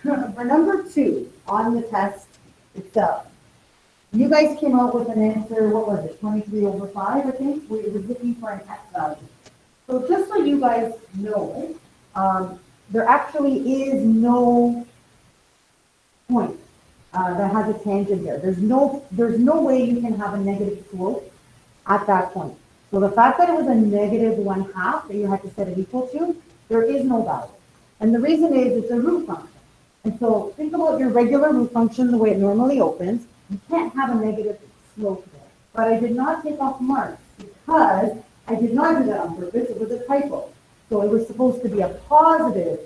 for number 2 on the test itself, you guys came out with an answer, what was it, 23/5, I think? We were looking for an x value. So just so you guys know, there actually is no point that has a tangent there. There's no way you can have a negative slope at that point. So the fact that it was a negative 1/2 that you had to set it equal to, there is no value. And the reason is it's a root function. And so think about your regular root function the way it normally opens. You can't have a negative slope there. But I did not take off marks because I did not do that on purpose. It was a typo. So it was supposed to be a positive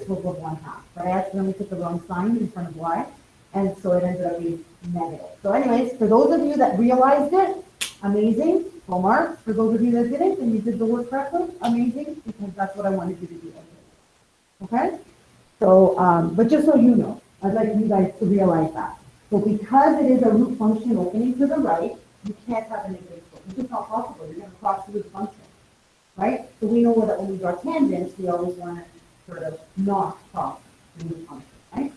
slope of 1/2. But I accidentally put the wrong sign in front of y. And so it ended up being negative. So anyways, for those of you that realized it, amazing, full marks. For those of you that didn't and you did the work correctly, amazing, because that's what I wanted you to do. Okay? So, but just so you know, I'd like you guys to realize that. So because it is a root function opening to the right, you can't have a negative slope. It's just not possible. You're going to cross the root function. Right? So we know that when we draw tangents, we always want to sort of not cross the root function. Right?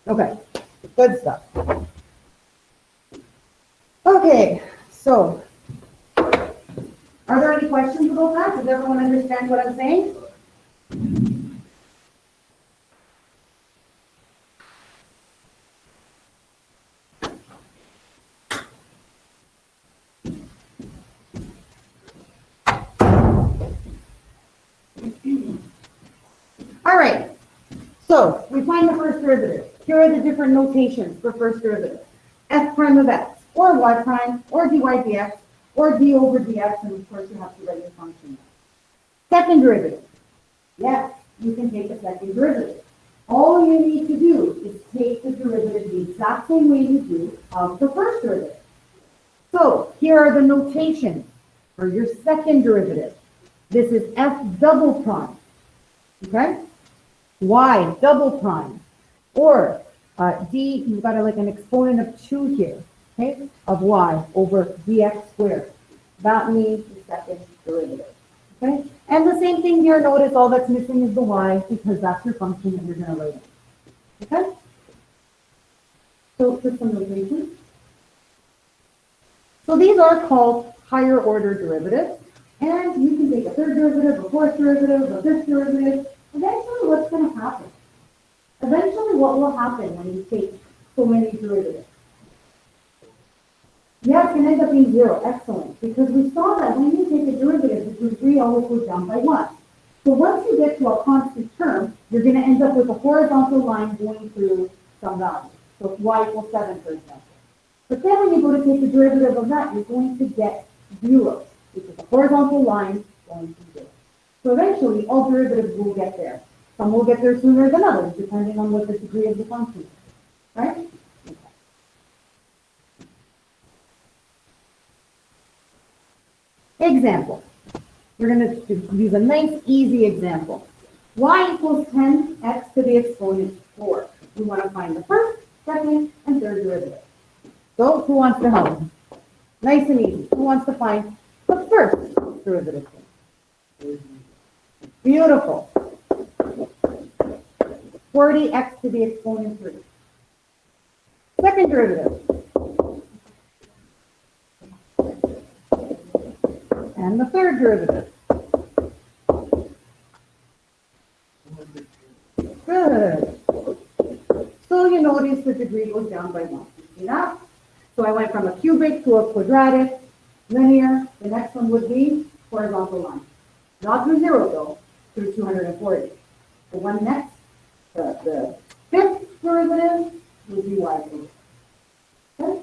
Okay, good stuff. Okay, so are there any questions about that? Does everyone understand what I'm saying? All right, so we find the first derivative. Here are the different notations for first derivative. F prime of x, or y prime, or dy dx, or d over dx, and of course you have to write your function. Second derivative. Yes, you can take a second derivative. All you need to do is take the derivative the exact same way you do of the first derivative. So here are the notations for your second derivative. This is f double prime, okay? Y double prime, or d, you've got like an exponent of 2 here, okay, of y over dx squared. That means the second derivative, okay? And the same thing here, notice all that's missing is the y, because that's your function that you're going to write in, okay? So for some notation. So these are called higher order derivatives, and you can take a third derivative, a fourth derivative, a fifth derivative. Eventually, what's going to happen? Eventually, what will happen when you take so many derivatives? Yeah, it can end up being 0. Excellent. Because we saw that when you take a derivative, the degree always goes down by 1. So once you get to a constant term, you're going to end up with a horizontal line going through some value. So y equals 7, for example. But then when you go to take the derivative of that, you're going to get 0, which is a horizontal line going through 0. So eventually, all derivatives will get there. Some will get there sooner than others, depending on what the degree of the function is. Right? Okay. Example. We're going to use a nice, easy example. Y equals 10x to the exponent 4. We want to find the first, second, and third derivative. So, who wants to help? Nice and easy. Who wants to find the first derivative? Beautiful. 40x to the exponent 3. Second derivative. And the third derivative. Good. So you notice the degree goes down by 1. See that? So I went from a cubic to a quadratic, linear. The next one would be horizontal line. Not through 0 though, through 240. The one next, the fifth derivative would be y equals. Okay?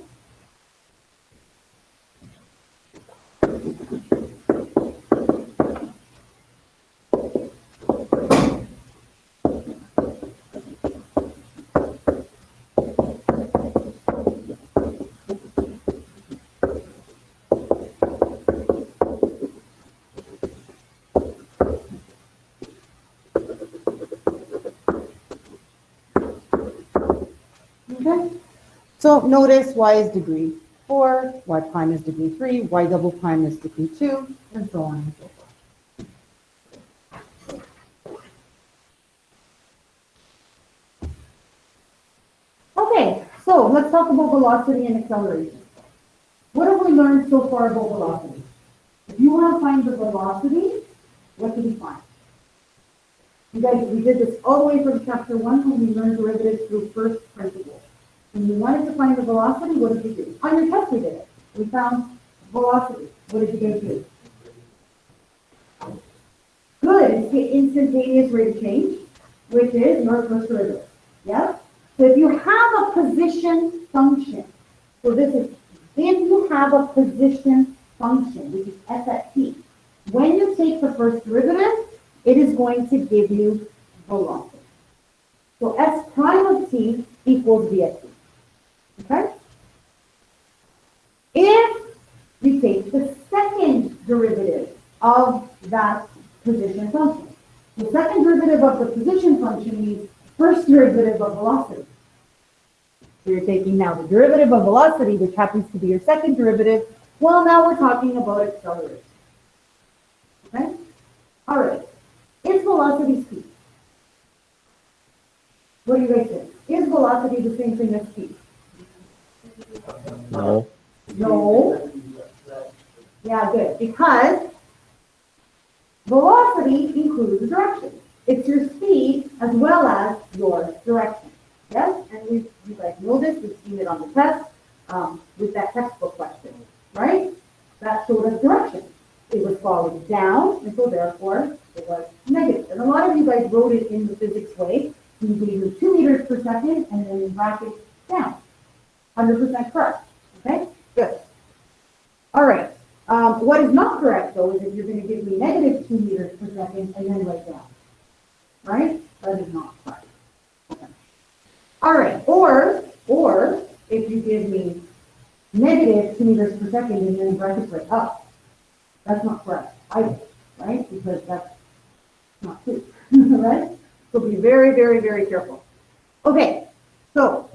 Okay? So notice y is degree 4, y prime is degree 3, y double prime is degree 2, and so on and so forth. So let's talk about velocity and acceleration. What have we learned so far about velocity? If you want to find the velocity, what do we find? You guys, we did this all the way from chapter 1 when we learned derivatives through first principles. When we wanted to find the velocity, what did we do? On your test we did it. We found velocity. What did you guys do? Good, it's the instantaneous rate of change, which is your first derivative. Yeah? So if you have a position function, so this is, if you have a position function, which is f at t, when you take the first derivative, it is going to give you velocity. So s prime of t equals v at t. Okay? If you take the second derivative of that position function, the second derivative of the position function means first derivative of velocity. So you're taking now the derivative of velocity, which happens to be your second derivative. Well, now we're talking about acceleration. Okay? All right. Is velocity speed? What do you guys think? Is velocity the same thing as speed? No. No. Yeah, good. Because velocity includes direction. It's your speed as well as your direction. Yes? And you guys know this. We've seen it on the test with that textbook question, right? That showed us direction. It was falling down, and so therefore it was negative. And a lot of you guys wrote it in the physics way. You gave you 2 meters per second and then in brackets down. 100% correct. Okay? Good. All right. What is not correct, though, is if you're going to give me negative 2 meters per second and then write down. Right? That is not correct. Okay. All right. Or if you give me negative 2 meters per second and then brackets right up. That's not correct either, right? Because that's not true, right? So be very, very, very careful. Okay, so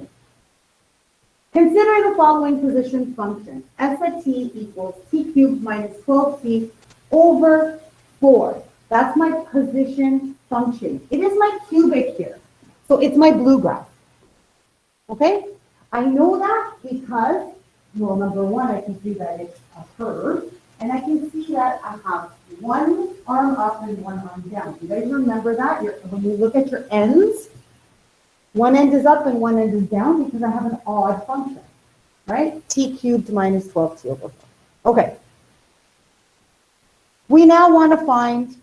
consider the following position function. S at t equals t cubed minus 12t over 4. That's my position function. It is my cubic here. So it's my blue graph. Okay? I know that because, well, number one, I can see that it's a curve. And I can see that I have one arm up and one arm down. You guys remember that? When you look at your ends, one end is up and one end is down because I have an odd function, right? T cubed minus 12t over 4. Okay. We now want to find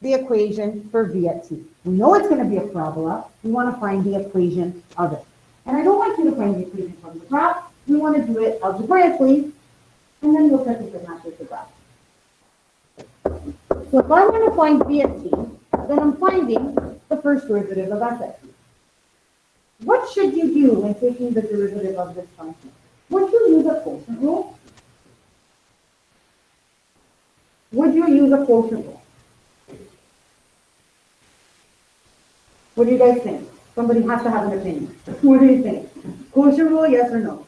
the equation for v at t. We know it's going to be a parabola. We want to find the equation of it. And I don't want you to find the equation from the graph. We want to do it algebraically. And then look at if it matches the graph. So if I want to find v at t, then I'm finding the first derivative of f at t. What should you do when taking the derivative of this function? Would you use a quotient rule? Would you use a quotient rule? What do you guys think? Somebody has to have an opinion. What do you think? Quotient rule, yes or no?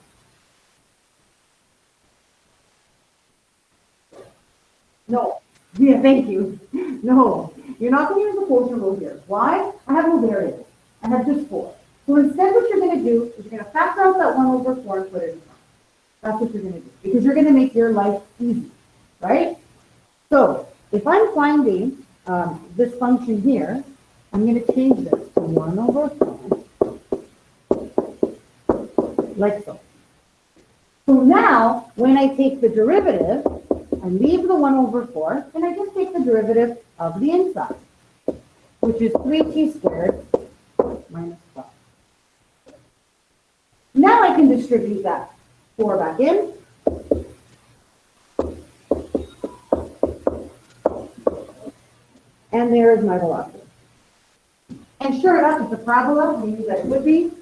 No. Yeah, thank you. No, you're not going to use the quotient rule here. Why? I have no variables. I have just 4. So instead what you're going to do is you're going to factor out that 1 over 4 and put it in front. That's what you're going to do. Because you're going to make your life easy. Right? So if I'm finding this function here, I'm going to change this to 1 over 4. Like so. So now, when I take the derivative, I leave the 1 over 4, and I just take the derivative of the inside, which is 3t squared minus 12. Now I can distribute that 4 back in. And there is my velocity. And sure enough, it's a parabola, we knew that it would be.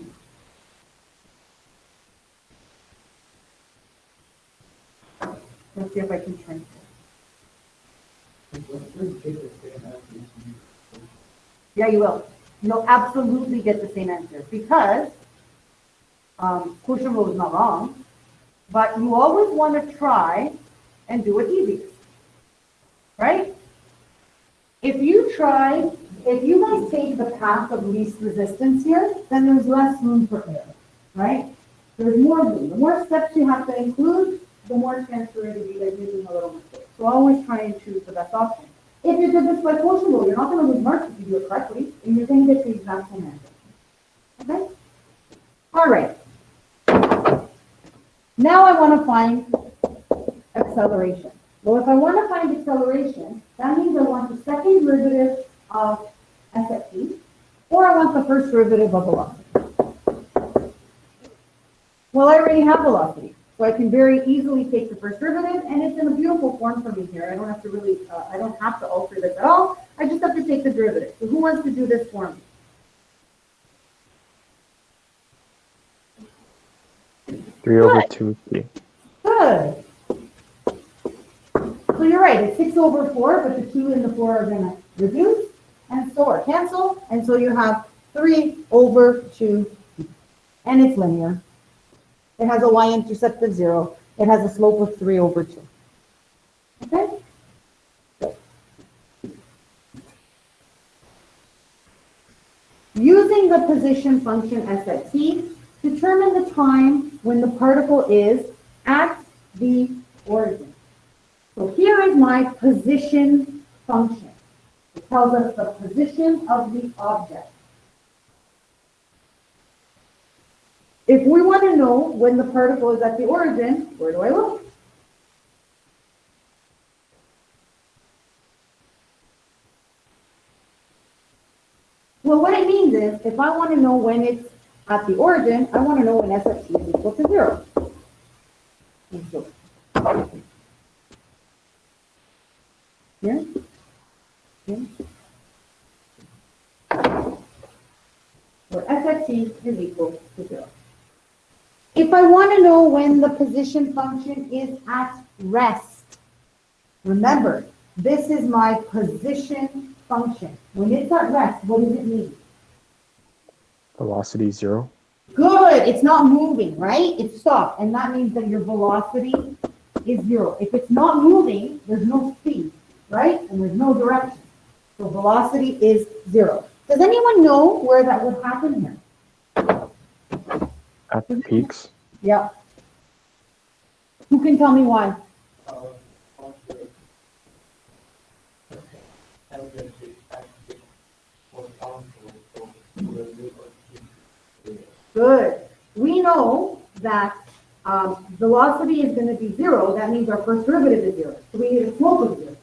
Let's see if I can translate. Yeah, you will. You'll absolutely get the same answer because quotient rule is not wrong, but you always want to try and do it easy, right? If you guys take the path of least resistance here, then there's less room for error, right? There's more room. The more steps you have to include, the more chance there is to be like making a little mistake. So always try and choose the best option. If you did this by quotient rule, you're not going to lose marks if you do it correctly, and you're going to get the exact same answer. Okay? All right. Now I want to find acceleration. Well, if I want to find acceleration, that means I want the second derivative of s at t, or I want the first derivative of velocity. Well, I already have velocity, so I can very easily take the first derivative, and it's in a beautiful form for me here. I don't have to really, I don't have to alter this at all. I just have to take the derivative. So who wants to do this for me? Three over 2t. Good. So you're right, it's 6 over 4, but the 2 and the 4 are going to reduce, and so are cancel, and so you have 3 over 2, and it's linear. It has a y-intercept of 0. It has a slope of 3 over 2. Okay? Good. Using the position function s at t, determine the time when the particle is at the origin. So here is my position function. It tells us the position of the object. If we want to know when the particle is at the origin, where do I look? Well, what it means is, if I want to know when it's at the origin, I want to know when s at t is equal to 0. And so, here, here, where s at t is equal to 0. If I want to know when the position function is at rest, remember, this is my position function. When it's at rest, what does it mean? Velocity 0. Good, it's not moving, right? It's stopped, and that means that your velocity is 0. If it's not moving, there's no speed, right? And there's no direction. So velocity is 0. Does anyone know where that would happen here? At the peaks. Yeah. Who can tell me why? Good. We know that velocity is going to be 0. That means our first derivative is 0. So we need a slope of 0.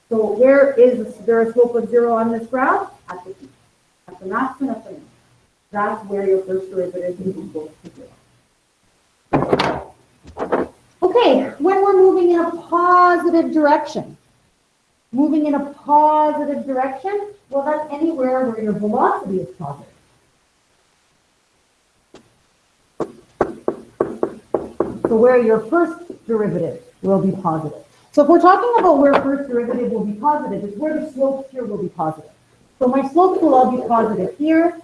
So where is there a slope of 0 on this graph? At the peak. At the max and at the min. That's where your first derivative is equal to 0. Okay, when we're moving in a positive direction, well, that's anywhere where your velocity is positive. So where your first derivative will be positive. So if we're talking about where first derivative will be positive, it's where the slopes here will be positive. So my slopes will all be positive here,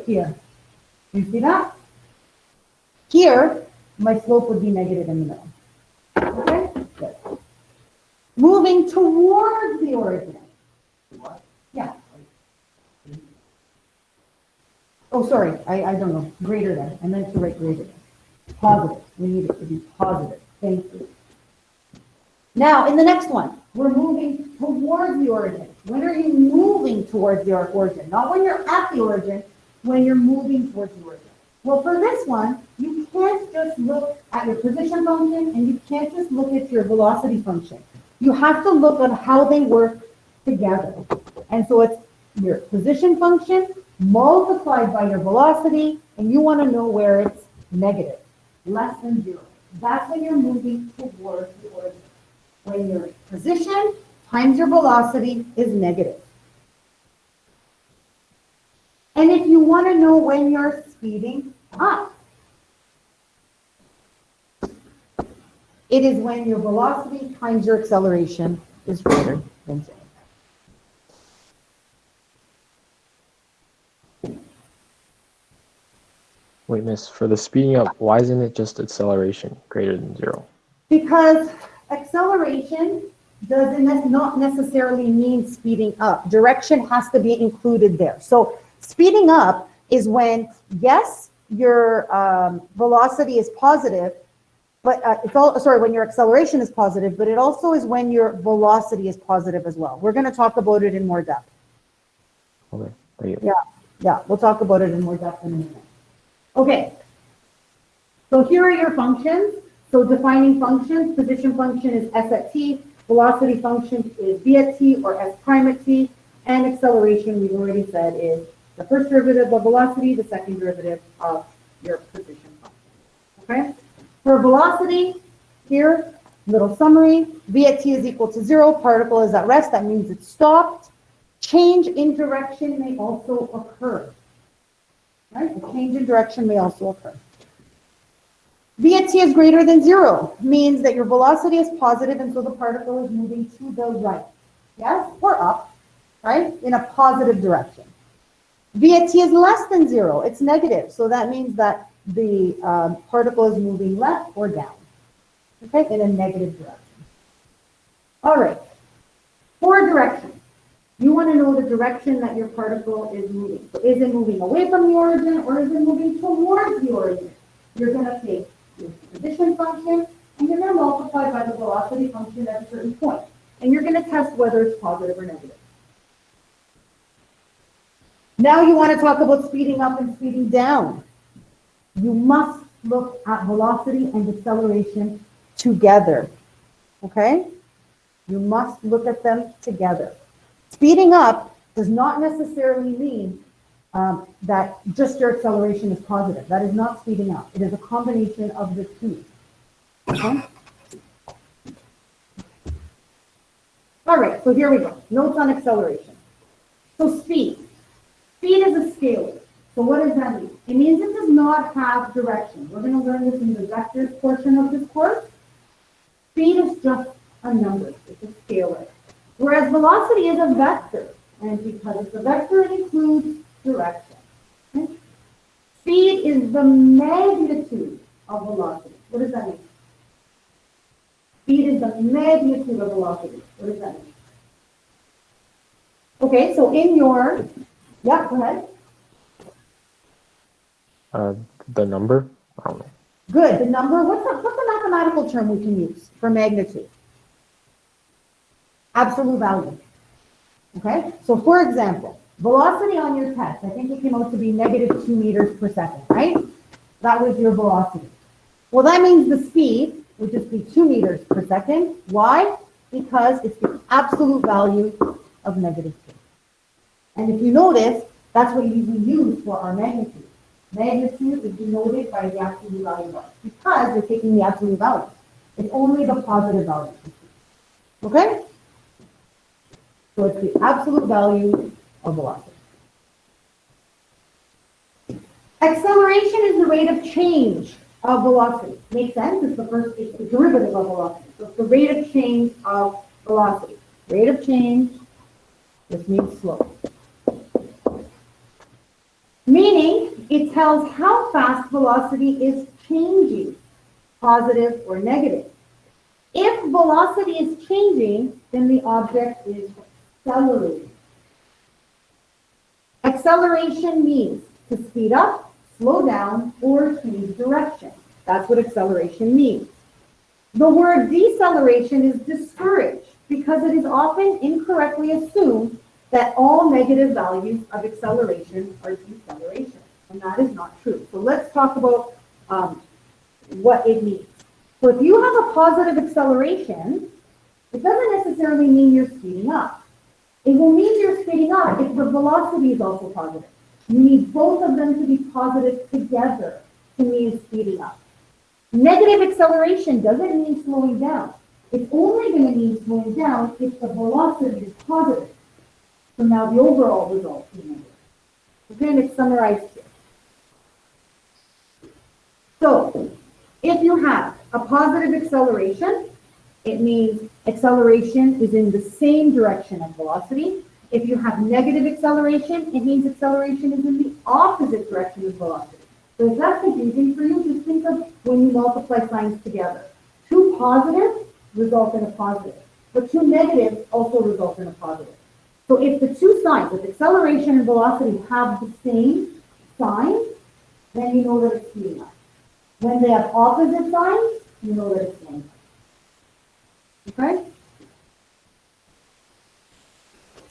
here. You see that? Here, my slope would be negative in the middle. Okay? Good. Moving towards the origin. Yeah. Oh, sorry, I don't know. Greater than. I meant to write greater than. Positive. We need it to be positive. Thank you. Now, in the next one, we're moving towards the origin. When are you moving towards the origin? Not when you're at the origin, when you're moving towards the origin. Well, for this one, you can't just look at your position function and you can't just look at your velocity function. You have to look at how they work together. And so it's your position function multiplied by your velocity, and you want to know where it's negative, less than 0. That's when you're moving towards the origin. When your position times your velocity is negative. And if you want to know when you're speeding up, it is when your velocity times your acceleration is greater than 0. Wait, miss, for the speeding up, why isn't it just acceleration greater than 0? Because acceleration doesn't not necessarily mean speeding up. Direction has to be included there. So speeding up is when, yes, your velocity is positive, but it's all, sorry, when your acceleration is positive, but it also is when your velocity is positive as well. We're going to talk about it in more depth. Okay, thank you. Yeah, we'll talk about it in more depth in a minute. Okay, so here are your functions. So defining functions, position function is s at t, velocity function is v at t or s prime at t, and acceleration, we've already said, is the first derivative of velocity, the second derivative of your position function. Okay? For velocity, here, little summary, v at t is equal to 0, particle is at rest, that means it's stopped. Change in direction may also occur. Right? The change in direction may also occur. V at t is greater than 0, means that your velocity is positive and so the particle is moving to the right. Yes? Or up, right? In a positive direction. V at t is less than 0, it's negative, so that means that the particle is moving left or down, okay, in a negative direction. All right, for direction, you want to know the direction that your particle is moving. So is it moving away from the origin or is it moving towards the origin? You're going to take your position function and you're going to multiply by the velocity function at a certain point. And you're going to test whether it's positive or negative. Now you want to talk about speeding up and speeding down. You must look at velocity and acceleration together, okay? You must look at them together. Speeding up does not necessarily mean that just your acceleration is positive. That is not speeding up. It is a combination of the two. Okay? All right, so here we go. Notes on acceleration. So speed. Speed is a scalar. So what does that mean? It means it does not have direction. We're going to learn this in the vectors portion of this course. Speed is just a number. It's a scalar. Whereas velocity is a vector. And because it's a vector, it includes direction. Okay? Speed is the magnitude of velocity. What does that mean? Speed is the magnitude of velocity. What does that mean? Okay, so in your, yeah, go ahead. The number? I don't know. Good. The number, what's the mathematical term we can use for magnitude? Absolute value. Okay? So for example, velocity on your test, I think it came out to be negative 2 meters per second, right? That was your velocity. Well, that means the speed would just be 2 meters per second. Why? Because it's the absolute value of negative 2. And if you notice, that's what we use for our magnitude. Magnitude is denoted by the absolute value because we're taking the absolute value. It's only the positive value. Okay? So it's the absolute value of velocity. Acceleration is the rate of change of velocity. Makes sense? It's the derivative of velocity. So it's the rate of change of velocity. Rate of change, this means slope. Meaning, it tells how fast velocity is changing, positive or negative. If velocity is changing, then the object is accelerating. Acceleration means to speed up, slow down, or change direction. That's what acceleration means. The word deceleration is discouraged because it is often incorrectly assumed that all negative values of acceleration are deceleration, and that is not true. So let's talk about what it means. So if you have a positive acceleration, it doesn't necessarily mean you're speeding up. It will mean you're speeding up if the velocity is also positive. You need both of them to be positive together to mean speeding up. Negative acceleration doesn't mean slowing down. It's only going to mean slowing down if the velocity is positive. So now the overall result is negative. Okay, and it's summarized here. So if you have a positive acceleration, it means acceleration is in the same direction as velocity. If you have negative acceleration, it means acceleration is in the opposite direction as velocity. So if that's confusing for you, just think of when you multiply signs together. Two positives result in a positive, but two negatives also result in a positive. So if the two signs, if acceleration and velocity have the same sign, then you know that it's speeding up. When they have opposite signs, you know that it's slowing down. Okay?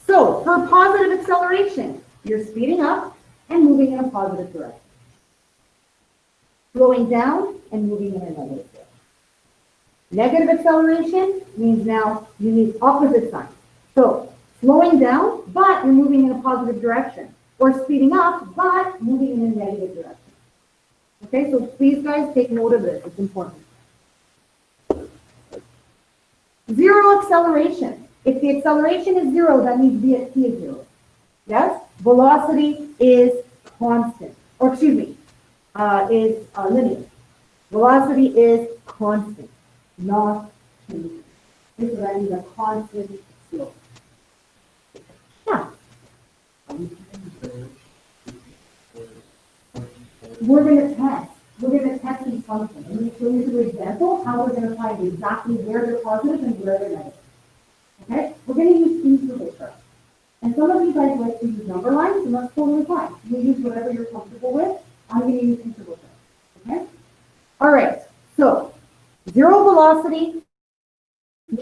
So, for positive acceleration, you're speeding up and moving in a positive direction. Slowing down and moving in a negative direction. Negative acceleration means now you need opposite signs. So, slowing down, but you're moving in a positive direction. Or speeding up, but moving in a negative direction. Okay, so please guys take note of this, it's important. Zero acceleration. If the acceleration is zero, that means v at t is zero. Yes? Velocity is constant. Or excuse me, is linear. Velocity is constant, not changing. This is what I mean, a constant slope. Yeah. We're going to test. We're going to test these functions. I'm going to show you through example how we're going to find exactly where they're positive and where they're negative. Okay? We're going to use interval charts. And some of you guys like to use number lines, and that's totally fine. You use whatever you're comfortable with. I'm going to use interval charts. Okay? All right. So, zero velocity,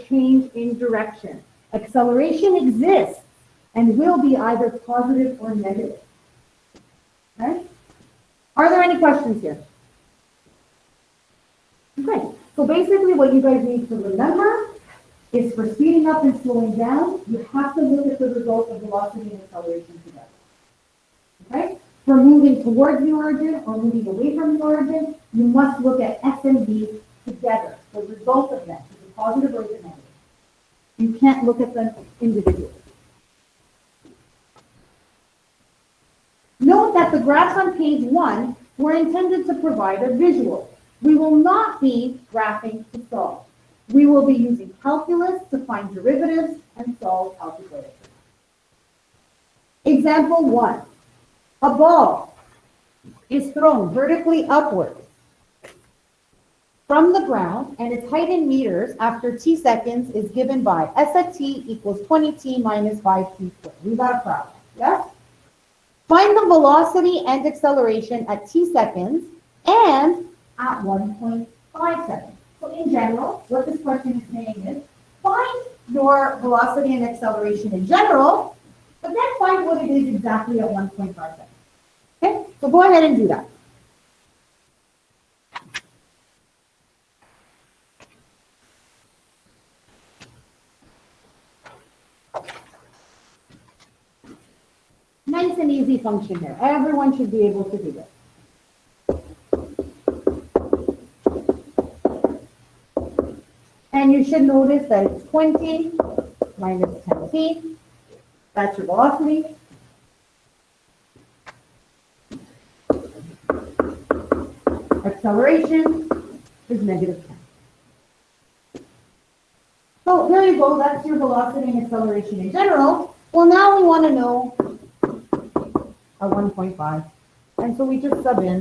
change in direction. Acceleration exists and will be either positive or negative. Okay? Are there any questions here? Okay, so basically what you guys need to remember is for speeding up and slowing down, you have to look at the result of velocity and acceleration together. Okay? For moving towards the origin or moving away from the origin, you must look at S and V together. The result of them, is it positive or is it negative? You can't look at them individually. Note that the graphs on page 1 were intended to provide a visual. We will not be graphing to solve. We will be using calculus to find derivatives and solve algebraically. Example 1. A ball is thrown vertically upward from the ground and its height in meters after t seconds is given by s at t equals 20t minus 5t squared. We got a problem, yes? Find the velocity and acceleration at t seconds and at 1.5 seconds. So in general, what this question is saying is, find your velocity and acceleration in general, but then find what it is exactly at 1.5 seconds. Okay, so go ahead and do that. Nice and easy function here. Everyone should be able to do this. And you should notice that it's 20 minus 10t. That's your velocity. Acceleration is negative 10. So there you go. That's your velocity and acceleration in general. Well, now we want to know a 1.5. And so we just sub in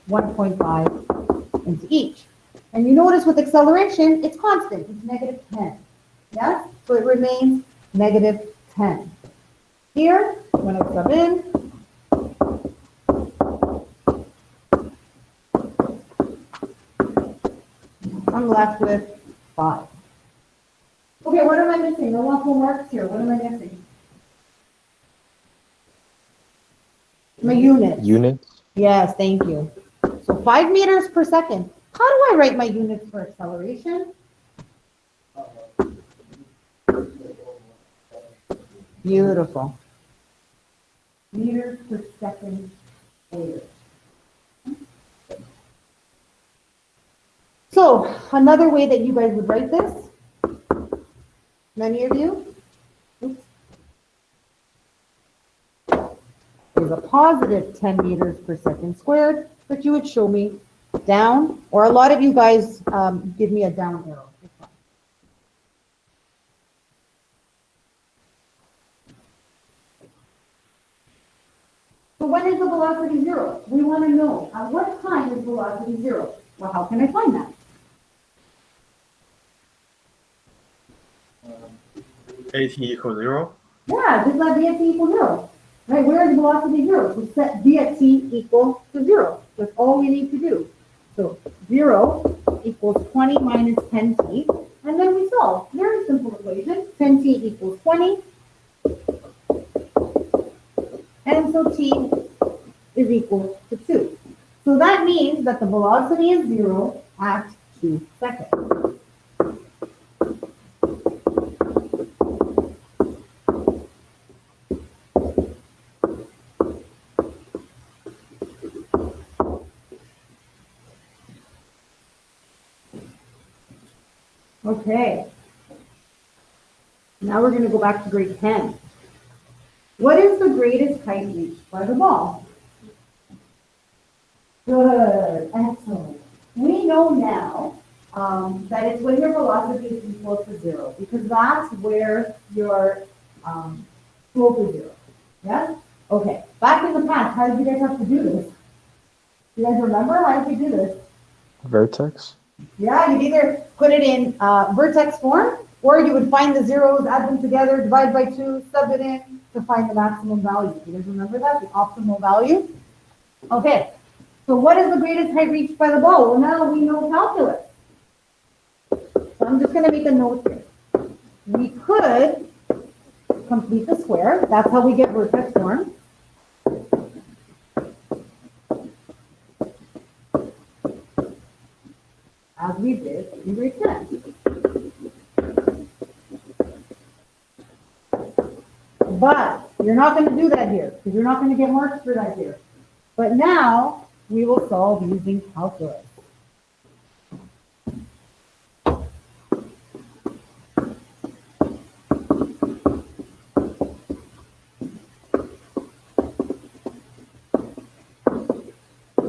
1.5 into each. And you notice with acceleration, it's constant. It's negative 10. Yes? So it remains negative 10. Here, when I sub in, I'm left with 5. Okay, what am I missing? No awful marks here. What am I missing? My units. Units? Yes, thank you. So 5 meters per second. How do I write my units for acceleration? Beautiful. Meters per second squared. So another way that you guys would write this, many of you, is a positive 10 meters per second squared, but you would show me down, or a lot of you guys give me a down arrow. It's fine. So when is the velocity 0? We want to know at what time is velocity 0? Well, how can I find that? AT equals 0. Yeah, just let the x equal 0. Right, where is velocity 0? So set v at t equal to 0. That's all we need to do. So 0 equals 20 minus 10t, and then we solve. Very simple equation. 10t equals 20, and so t is equal to 2. So that means that the velocity is 0 at 2 seconds. Okay. Now we're going to go back to grade 10. What is the greatest height reached by the ball? Good, excellent. We know now that it's when your velocity is equal to 0, because that's where your slope is 0. Yes? Okay. Back in the past, how did you guys have to do this? Do you guys remember? How did you do this? Vertex? Yeah, you'd either put it in vertex form, or you would find the zeros, add them together, divide by 2, sub it in to find the maximum value. Do you guys remember that? The optimal value? Okay. So what is the greatest height reached by the ball? Well, now we know calculus. So I'm just going to make a note here. We could complete the square. That's how we get vertex form. As we did in grade 10. But you're not going to do that here, because you're not going to get marks for that here. But now we will solve using calculus.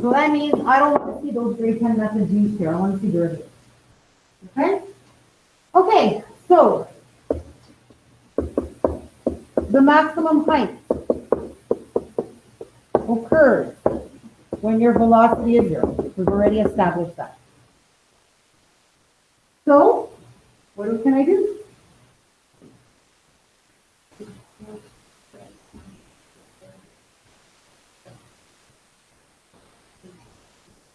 So that means I don't want to see those grade 10 methods used here. I want to see derivatives. Okay? Okay, so the maximum height occurs when your velocity is 0. We've already established that. So, what can I do?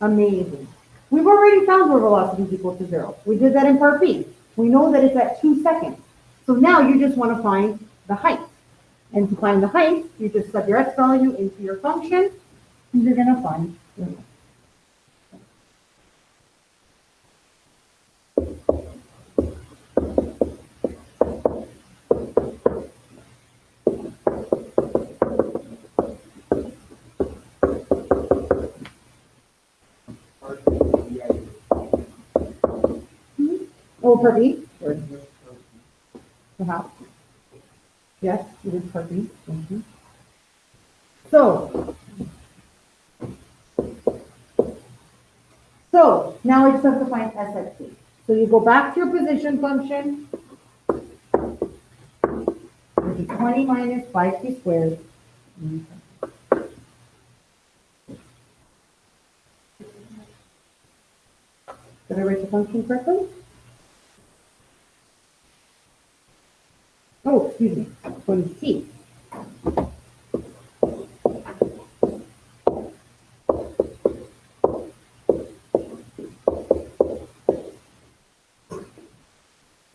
Amazing. We've already found where velocity is equal to 0. We did that in part B. We know that it's at 2 seconds. So now you just want to find the height. And to find the height, you just set your x value into your function, and you're going to find your height. Oh, part B? Perhaps. Yes, it is part B. Thank you. So now it's time to find S at t. So you go back to your position function, which is 20 minus 5t squared. Did I write the function correctly? Oh, excuse me, 20t.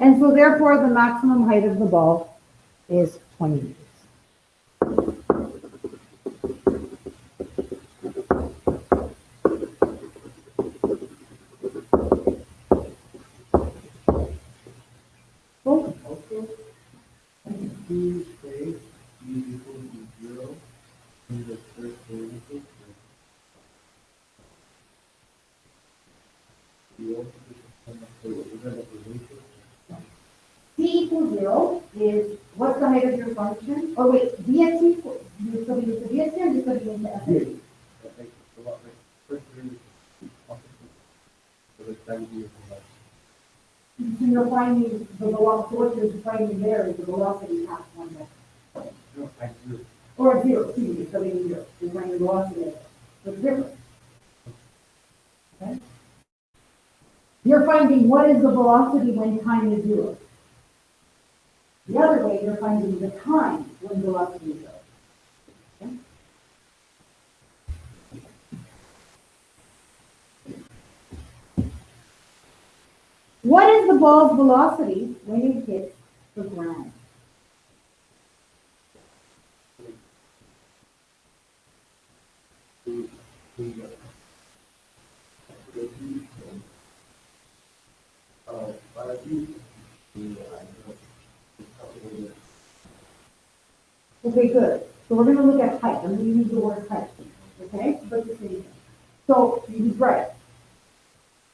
And so therefore the maximum height of the ball is 20 meters. Cool. Two space u equals to 0 in the first derivative. You also T equals 0 is, what's the height of your function? Oh wait, v at t, you still use the v at t or you still use the f at t? First derivative. So the value of the So you're finding the velocity, what you're finding there is the velocity past 1 second. no, I do. Or 0, excuse me, so maybe 0. You're finding the velocity there. So it's different. Okay? You're finding what is the velocity when time is 0. The other way, you're finding the time when velocity is 0. What is the ball's velocity when it hits the ground? Okay, good. So we're gonna look at height. I'm gonna use the word height, okay? But the same thing. So he's right.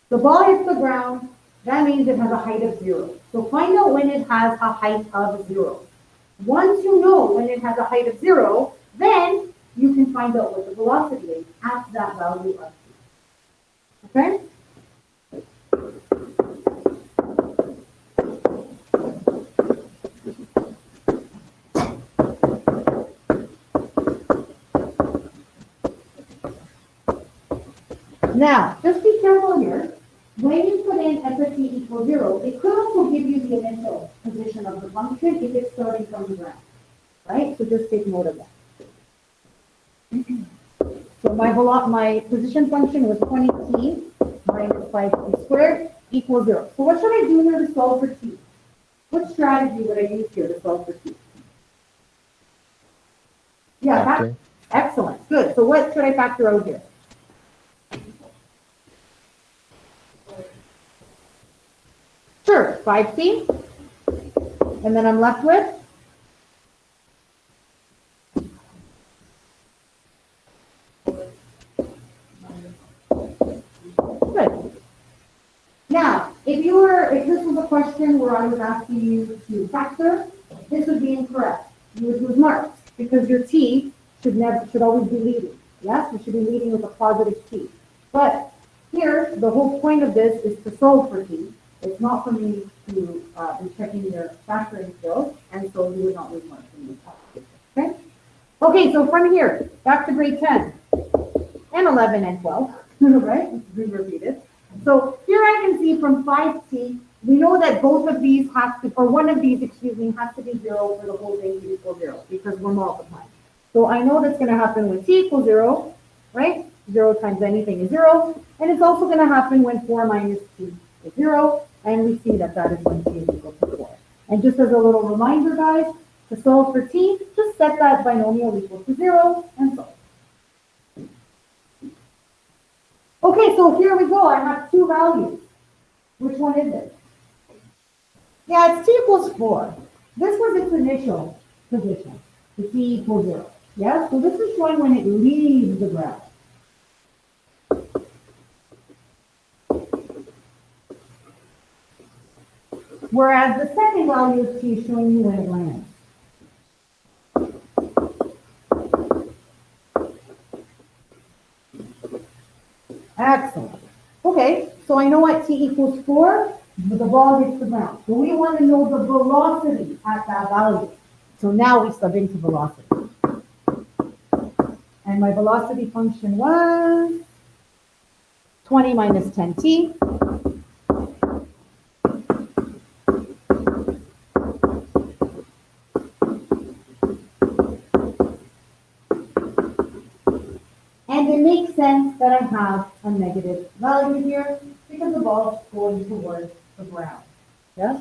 The ball hits the ground, that means it has a height of 0. So find out when it has a height of 0. Once you know when it has a height of 0, then you can find out what the velocity is at that value of 2. Okay? Now, just be careful here. When you put in f of t equals 0, it could also give you the initial position of the function if it's starting from the ground, right? So just take note of that. So my position function was 20t minus 5t squared equals 0. So what should I do here to solve for t? What strategy would I use here to solve for t? Yeah, Factoring. excellent, good. So what should I factor out here? Sure, 5t, and then I'm left with? Good. Now, if this was a question where I was asking you to factor, this would be incorrect. You would use marks, because your t should always be leading. Yes, you should be leading with a positive t. But here, the whole point of this is to solve for t. It's not for me to be checking your factoring skills, and so you would not lose marks in this application. Okay? Okay, so from here, back to grade 10, and 11 and 12, right? It's been repeated. So here I can see from 5t, we know that both of these have to, or one of these, excuse me, has to be 0 for the whole thing to equal 0, because we're multiplying. So I know that's going to happen when t equals 0, right? 0 times anything is 0, and it's also going to happen when 4 minus t is 0, and we see that that is when t is equal to 4. And just as a little reminder, guys, to solve for t, just set that binomial equal to 0 and solve. Okay, so here we go. I have two values. Which one is it? Yeah, it's t equals 4. This was its initial position, the t equals 0. Yeah, so this is showing when it leaves the ground. Whereas the second value of t is showing you when it lands. Excellent. Okay, so I know what t equals 4, but the ball hits the ground. So we want to know the velocity at that value. So now we sub into velocity. And my velocity function was 20 minus 10t. And it makes sense that I have a negative value here because the ball is going towards the ground. Yes?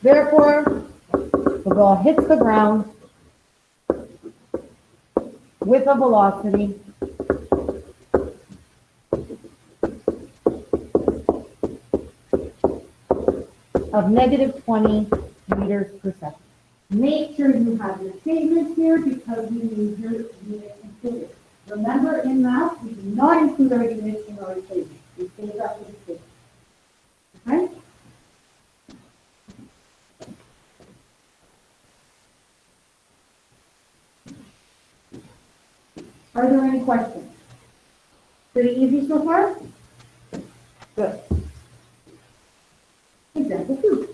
Therefore, the ball hits the ground with a velocity of negative 20 meters per second. Make sure you have your changes here because we need your units included. Remember, in math, we do not include our units in our equation. We save that for the statement. Okay? Are there any questions? Pretty easy so far? Good. Example 2.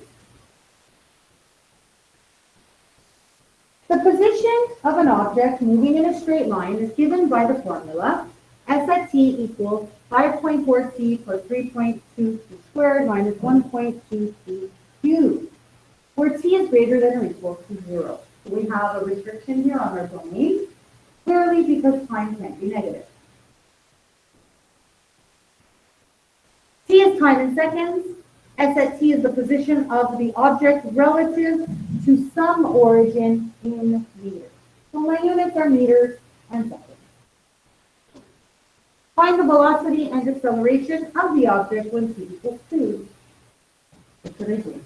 The position of an object moving in a straight line is given by the formula s at t equals 5.4t plus 3.2t squared minus 1.2t cubed, where t is greater than or equal to 0. So we have a restriction here on our domain. clearly because time can't be negative. T is time in seconds. S at T is the position of the object relative to some origin in meters. So my units are meters and seconds. Find the velocity and acceleration of the object when T equals 2. What should I do?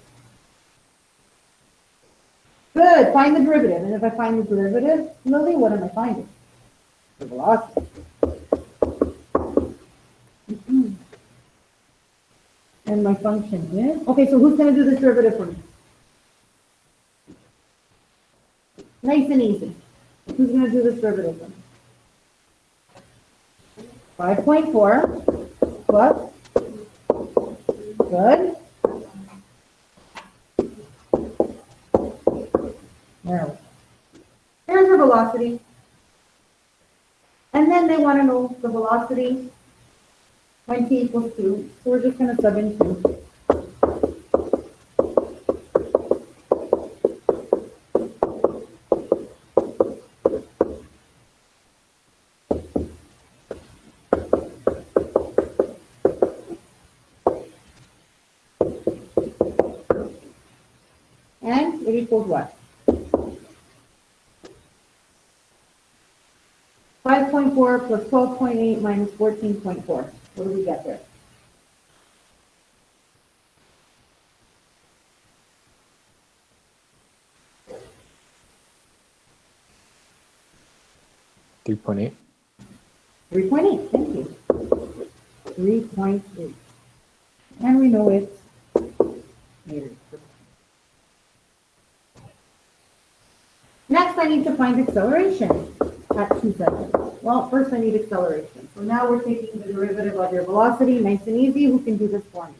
Good, find the derivative. And if I find the derivative, Lily, what am I finding? The velocity. And my function is, okay, so who's going to do this derivative for me? Nice and easy. Who's going to do this derivative for me? 5.4 plus, good. There we go. There's the velocity. And then they want to know the velocity when t equals 2. So we're just going to sub in 2. And it equals what? 5.4 plus 12.8 minus 14.4. What do we get there? $3.8. 3.8, thank you. 3.8. And we know it's meters. Next, I need to find acceleration at 2 seconds. Well, first I need acceleration. So now we're taking the derivative of your velocity, nice and easy. Who can do this for me?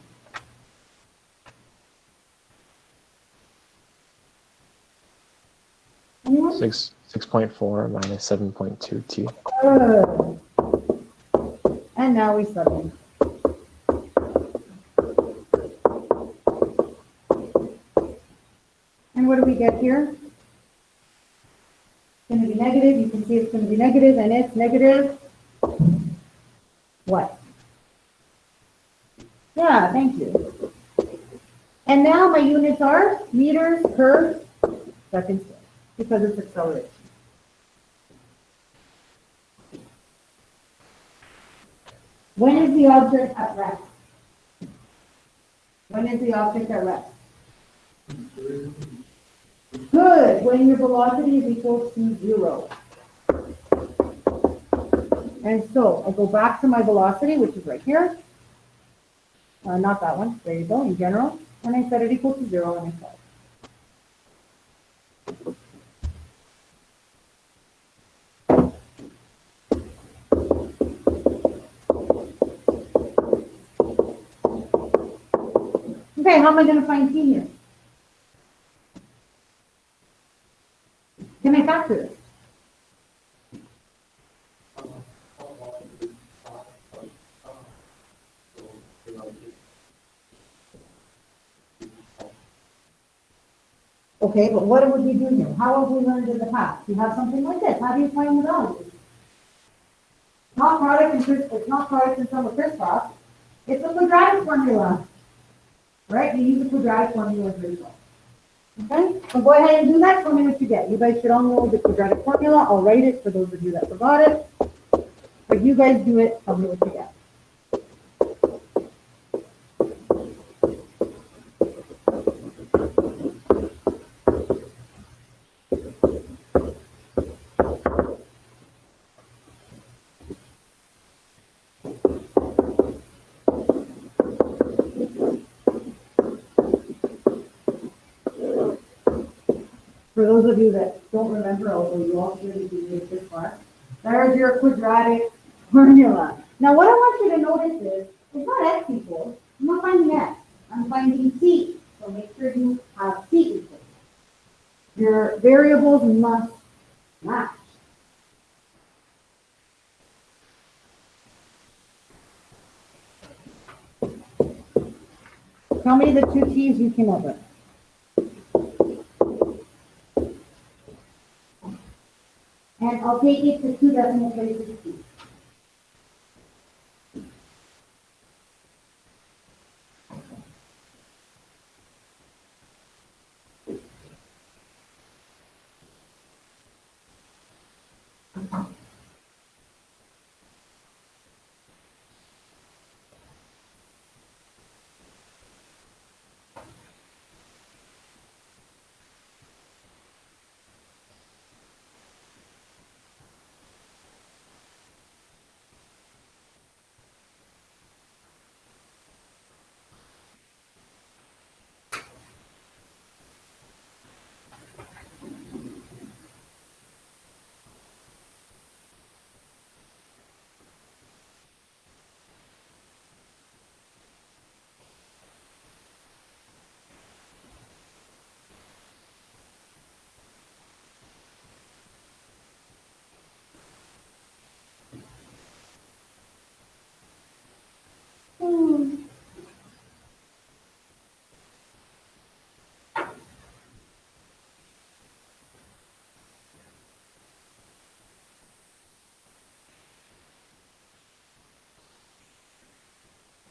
Anyone? 6.4 minus 7.2 t. Good. And now we sub in. And what do we get here? It's going to be negative. You can see it's going to be negative, and it's negative. What? Yeah, thank you. And now my units are meters per second squared because it's acceleration. When is the object at rest? When is the object at rest? Good, when your velocity is equal to 0. And so I go back to my velocity, which is right here. Not that one, there you go, in general. And I set it equal to 0 and I solve. Okay, how am I going to find t here? Can I factor this? Okay, but what would we do here? How have we learned in the past? You have something like this. How do you find the values? Not product and it's not product and sum of crisscross. It's a quadratic formula. Right? You use the quadratic formula as a result. Okay? So go ahead and do that. Tell me what you get. You guys should all know the quadratic formula. I'll write it for those of you that forgot it. But you guys do it. Tell me what you get. For those of you that don't remember, although you all clearly did this far, there's your quadratic formula. Now what I want you to notice is, it's not x equals, I'm not finding x, I'm finding t. So make sure you have t equals. Your variables must match. Tell me the two t's you came up with. And I'll take it to 2 decimal places, please.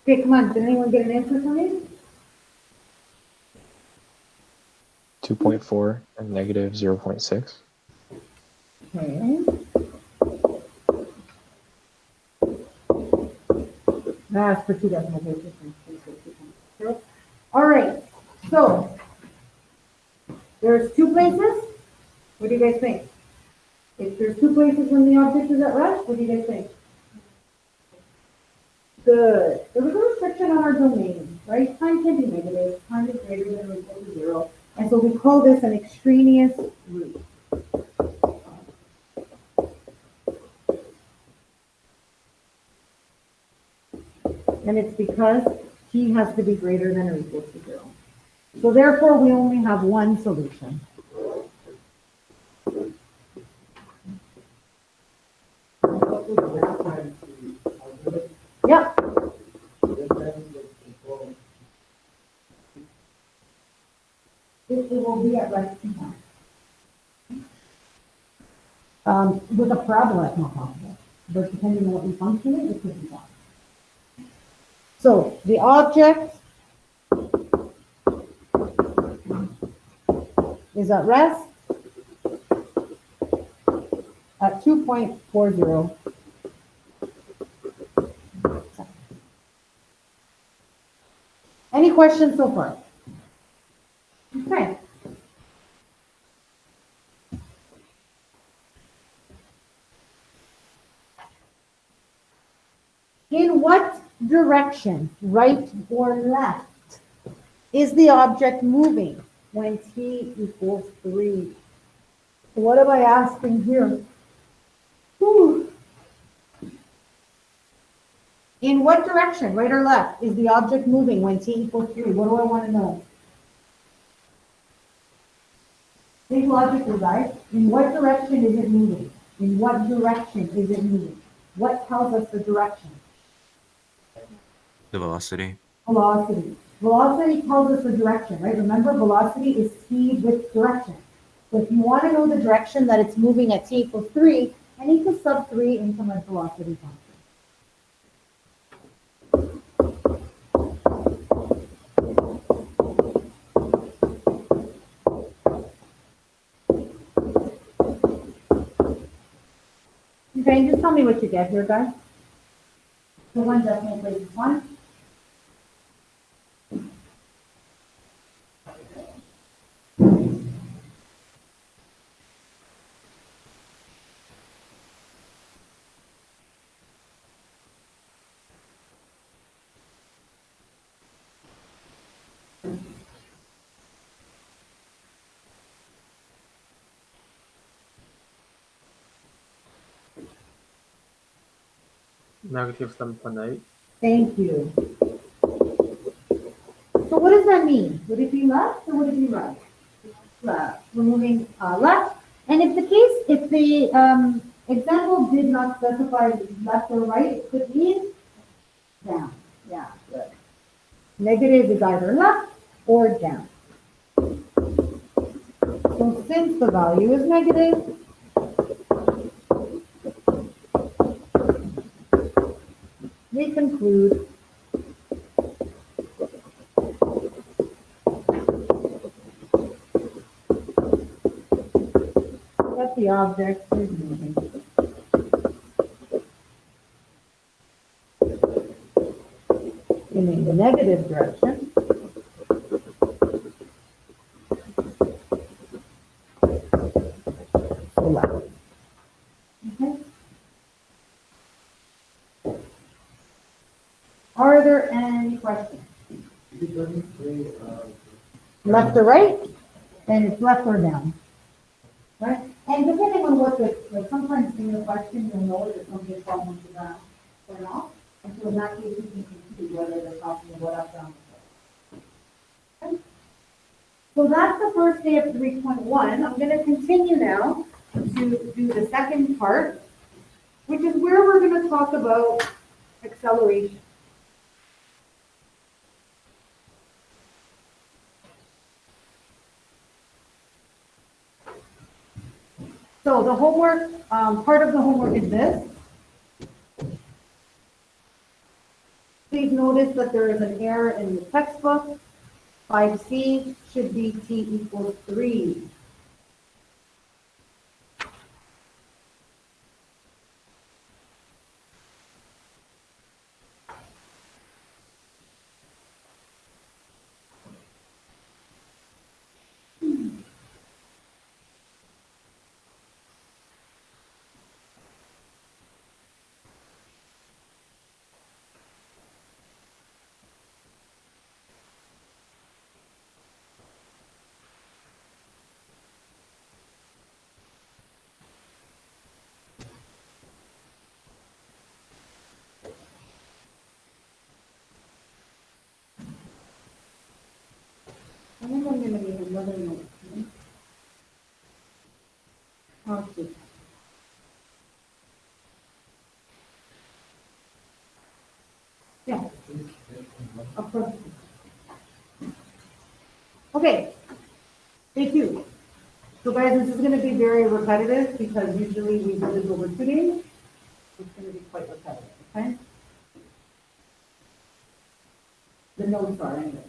Okay, come on, did anyone get an answer for me? 2.4 and negative 0.6. Okay. That's for 2 decimal places. All right, so there's 2 places. What do you guys think? If there's 2 places when the object is at rest, what do you guys think? Good. There was a restriction on our domain, right? Time can be negative, time is greater than or equal to 0. And so we call this an extraneous root. And it's because t has to be greater than or equal to 0. So therefore, we only have one solution. Yep. It will be at rest time. With a parabola, it's not possible. But depending on what we function it could be possible. So the object is at rest at 2.40. Any questions so far? Okay. In what direction, right or left, is the object moving when t equals 3? What am I asking here? Whew. In what direction, right or left, is the object moving when t equals 3? What do I want to know? Think logically, guys. In what direction is it moving? In what direction is it moving? What tells us the direction? The velocity. Velocity. Velocity tells us the direction, right? Remember, velocity is speed with direction. So if you want to know the direction that it's moving at t equals 3, I need to sub 3 into my velocity function. Okay, just tell me what you get here, guys. The 1 decimal place is 1. Negative 7.8. Thank you. So what does that mean? Would it be left or would it be right? Left. We're moving left. And if the example did not specify left or right, it could mean down. Yeah, good. Negative is either left or down. So since the value is negative, we conclude that the object is moving in a negative direction. So left. Okay. Are there any questions? It doesn't say, Left or right? Then it's left or down. Right? And depending on what the, like sometimes in the question, you'll know that something is falling to the ground or not. And so in that case, you can conclude whether they're talking about up, down, or right. So that's the first day of 3.1. I'm going to continue now to do the second part, which is where we're going to talk about acceleration. So the homework, part of the homework is this. Please notice that there is an error in the textbook. 5C should be t equals 3. I think I'm going to need another note. Okay. Yeah, of course. Okay, day 2. So guys, this is going to be very repetitive because usually we do this over 2 days. It's going to be quite repetitive, okay? The notes are anyway.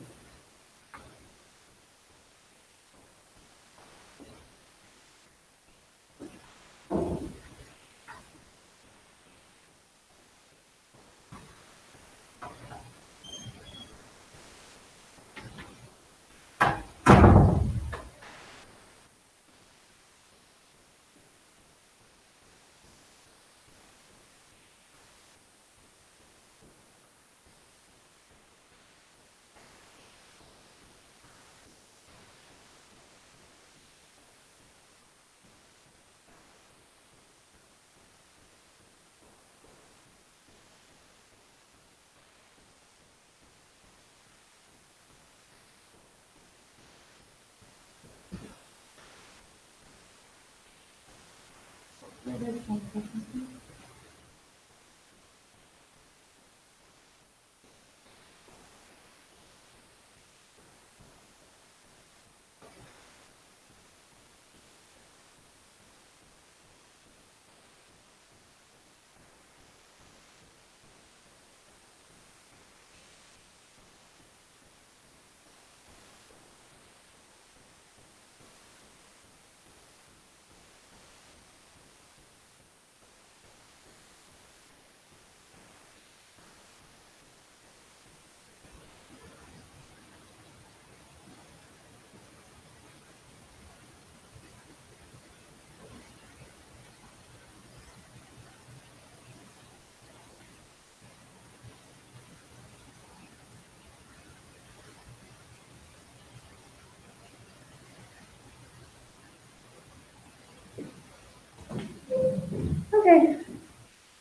Okay.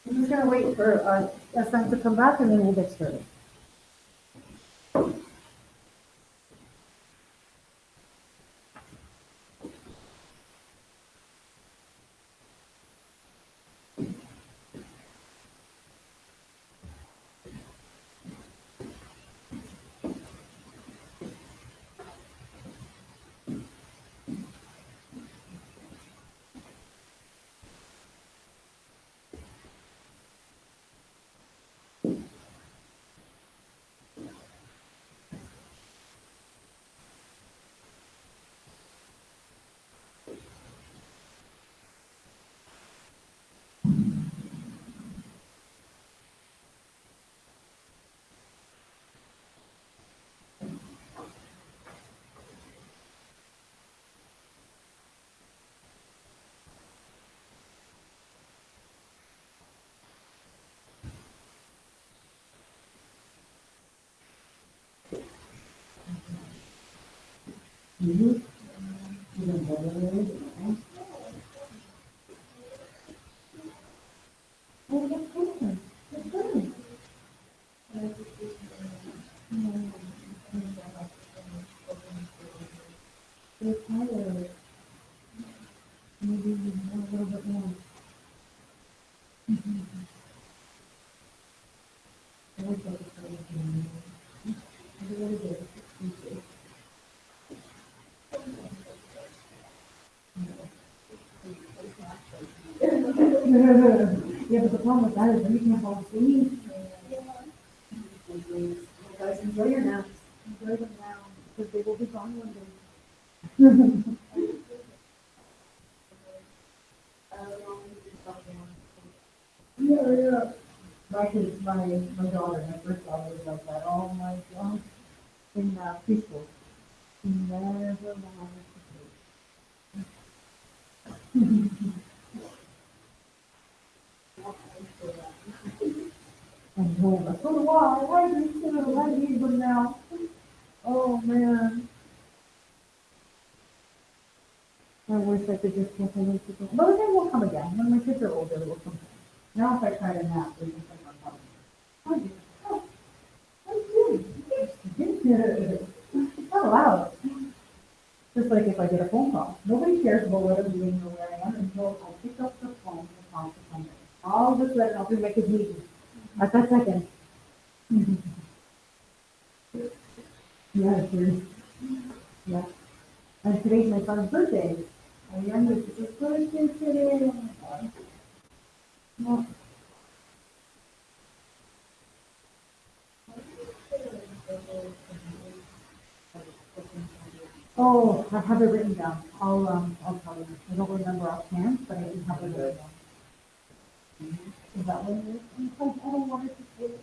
I'm just gonna wait for SN to come back and then we'll get started. Mhm. Even better, right? Oh, that's good. That's good. They're tired. Maybe you want a little bit more. I like that it's really good. It's really good. Yeah, but the problem with that is then you can't fall asleep. You guys enjoy your naps. Enjoy them now, because they will be gone one day. Yeah, yeah. My kids, my daughter, my first daughter was like that. Oh my God. In preschool. She never wanted to sleep. And told us, so do I do too, I need them now. Oh, man. I wish I could just get them to go. But then will come again. When my kids are older, they will come again. Now if I try to nap, they just like, I'm coming. I do. Oh, I do. It's not allowed. Just like if I get a phone call. Nobody cares about what I'm doing or where I am until I pick up the phone and talk to somebody. All of a sudden, I'll be like a meeting. At that second. Yeah, sure. Yeah. And today's my son's birthday. My youngest is his birthday today. Oh my God. Well, oh, I have it written down. I'll tell you. I don't remember offhand, but I do have it written down. Is that what it is? I don't want it to say it.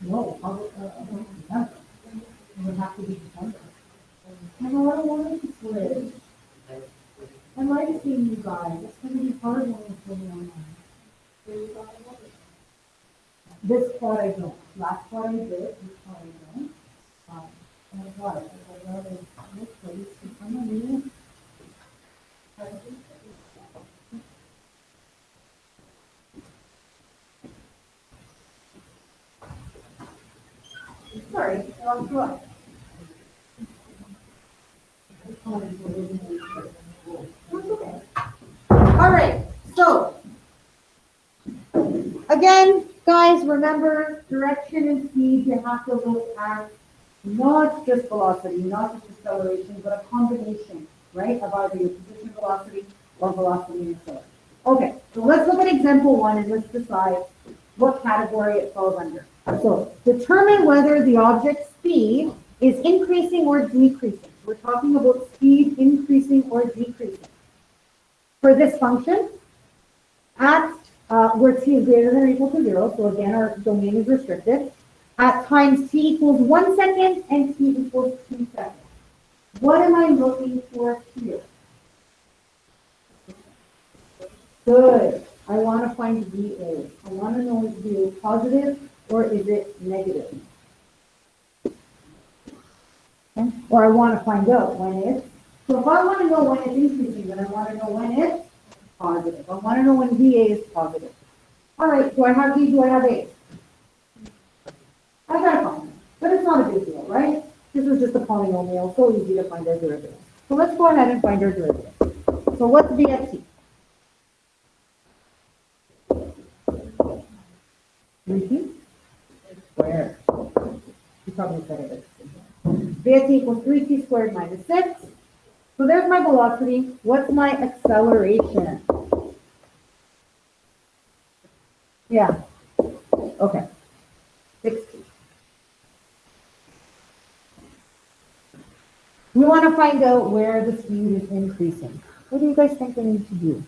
No, probably, December. It would have to be December. I know, I don't want it to slip. I'm like seeing you guys. It's gonna be hard when it's really online. This part I don't. Last part I did, this part I don't. And what? I'd rather look place for some of you. Sorry, wrong slide. That's okay. All right, so again, guys, remember direction and speed, you have to look at not just velocity, not just acceleration, but a combination, right, of either your position velocity or velocity and acceleration. Okay, so let's look at example one and let's decide what category it falls under. So determine whether the object's speed is increasing or decreasing. We're talking about speed increasing or decreasing. For this function, at where t is greater than or equal to 0, so again, our domain is restricted, at times t equals 1 second and t equals 2 seconds. What am I looking for here? Good. I want to find VA. I want to know is VA positive or is it negative? Okay. Or I want to find out when it's, so if I want to know when it's increasing, then I want to know when it's positive. I want to know when VA is positive. All right, do I have V, do I have A? I got a find it, but it's not a big deal, right? This is just a polynomial, so easy to find our derivative. So let's go ahead and find our derivative. So what's V at t? 3t squared. You probably said it. V at t equals 3t squared minus 6. So there's my velocity. What's my acceleration? Yeah. Okay. 6t. We want to find out where the speed is increasing. What do you guys think we need to do?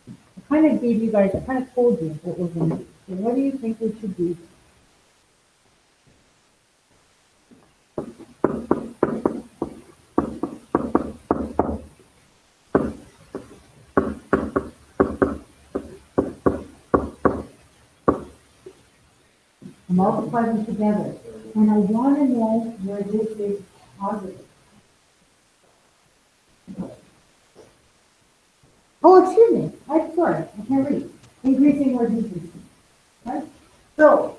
I kind of gave you guys, I kind of told you what we're going to do. So what do you think we should do? Multiply them together. and I want to know where this is positive. Oh, excuse me, I'm sorry, I can't read. Increasing or decreasing, right? So,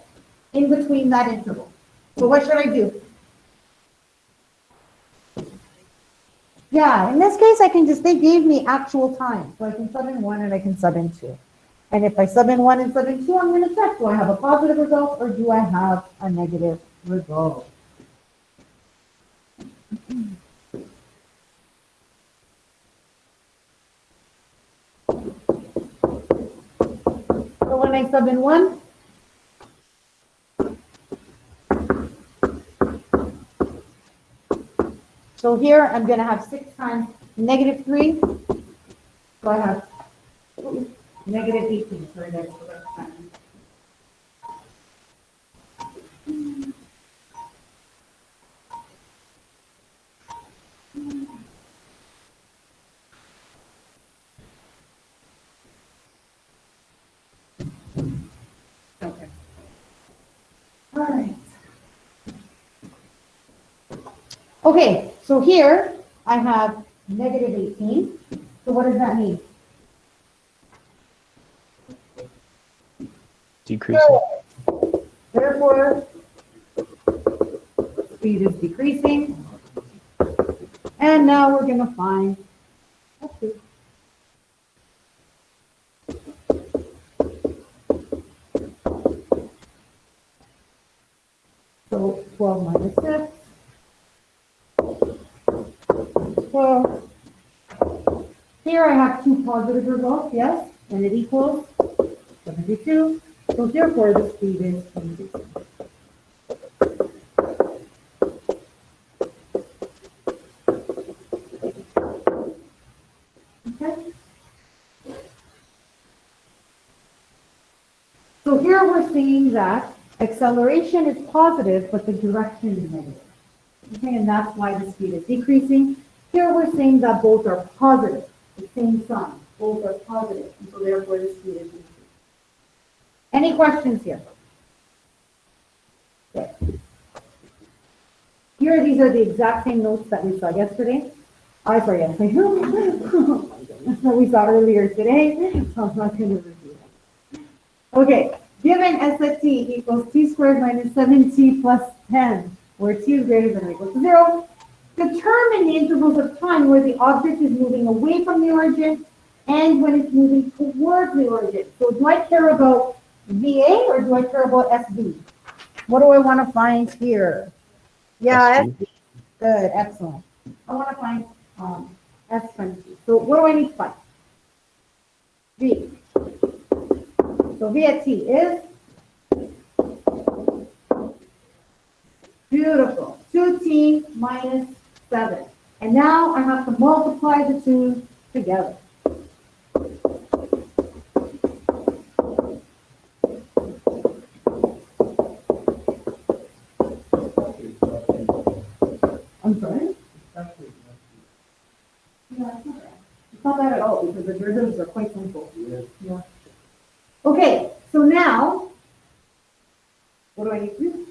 in between that interval. So what should I do? Yeah, in this case, I can just, they gave me actual time. So I can sub in 1 and I can sub in 2. And if I sub in 1 and sub in 2, I'm going to check, do I have a positive result or do I have a negative result? So when I sub in 1, so here I'm going to have 6 times negative 3. So I have negative 18. Sorry, guys. Okay. All right. Okay, so here I have negative 18. So what does that mean? Decreasing. Therefore, speed is decreasing. And now we're going to find f2. So 12 minus 6. 12. Here I have 2 positive results, yes, and it equals 72. So therefore, the speed is increasing. Okay. So here we're seeing that acceleration is positive, but the direction is negative. Okay, and that's why the speed is decreasing. Here we're saying that both are positive, the same sign, both are positive, and so therefore the speed is decreasing. Any questions here? Okay. Here, these are the exact same notes that we saw yesterday. I sorry, yesterday. That's what we saw earlier today, so I'm not going to review that. Okay, given s at t equals t squared minus 7t plus 10, where t is greater than or equal to 0, determine the intervals of time where the object is moving away from the origin and when it's moving towards the origin. So do I care about VA or do I care about SB? What do I want to find here? Yeah, SB. SB. Good, excellent. I want to find S from T. So what do I need to find? V. So V at T is beautiful. 2T minus 7. And now I have to multiply the two together. I'm sorry? Yeah, it's not bad at all because the derivatives are quite simple. Yeah. Okay, so now, what do I need to do?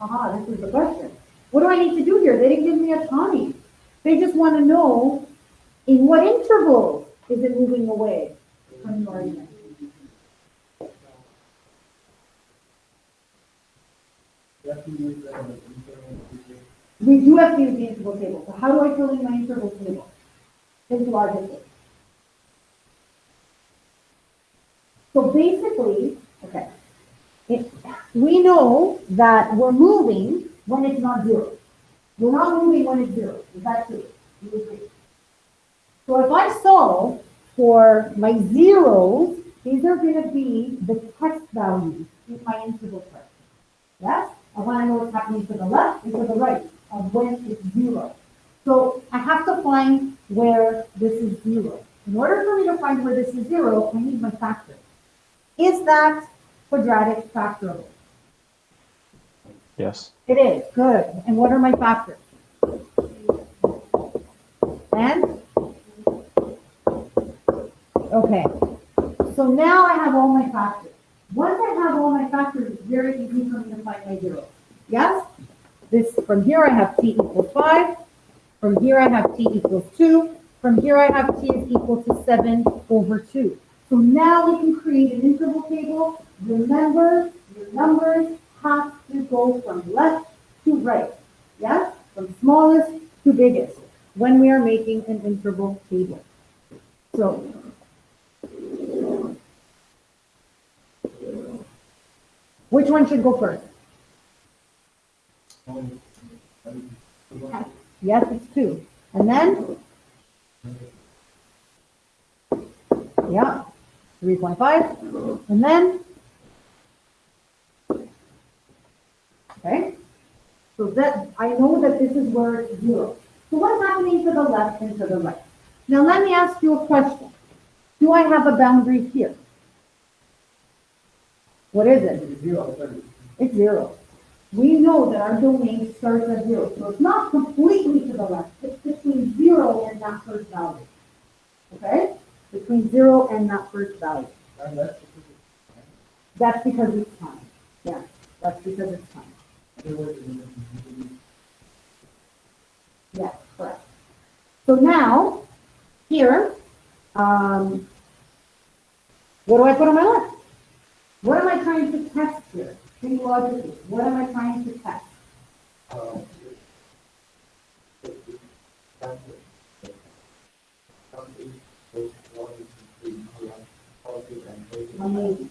Aha, this is the question. What do I need to do here? They didn't give me a time. They just want to know in what intervals is it moving away from the origin. We do have to use the interval table. So how do I fill in my interval table? Physiologically. So basically, okay, we know that we're moving when it's not 0. We're not moving when it's 0. Is that true? You agree? So if I solve for my zeros, these are going to be the test values in my interval chart. Yes? I want to know what's happening to the left and to the right of when it's 0. So I have to find where this is 0. In order for me to find where this is 0, I need my factor. Is that quadratic factorable? Yes. It is. Good. And what are my factors? And? Okay. So now I have all my factors. Once I have all my factors, it's very easy for me to find my zeros. Yes? This, from here I have t equals 5. From here I have t equals 2. From here I have t is equal to 7 over 2. So now we can create an interval table. Remember, your numbers have to go from left to right. Yes? From smallest to biggest when we are making an interval table. So, which one should go first? Yes, it's 2. And then? Yeah, 3.5. And then? Okay. So that, I know that this is where it's 0. So what's happening to the left and to the right? Now let me ask you a question. Do I have a boundary here? What is it? It's 0. We know that our domain starts at 0. So it's not completely to the left. It's between 0 and that first value. Okay? Between 0 and that first value. That's because it's time. Yeah, that's because it's time. Yes, correct. So now, here, what do I put on my left? What am I trying to test here? Think logically. What am I trying to test? Amazing.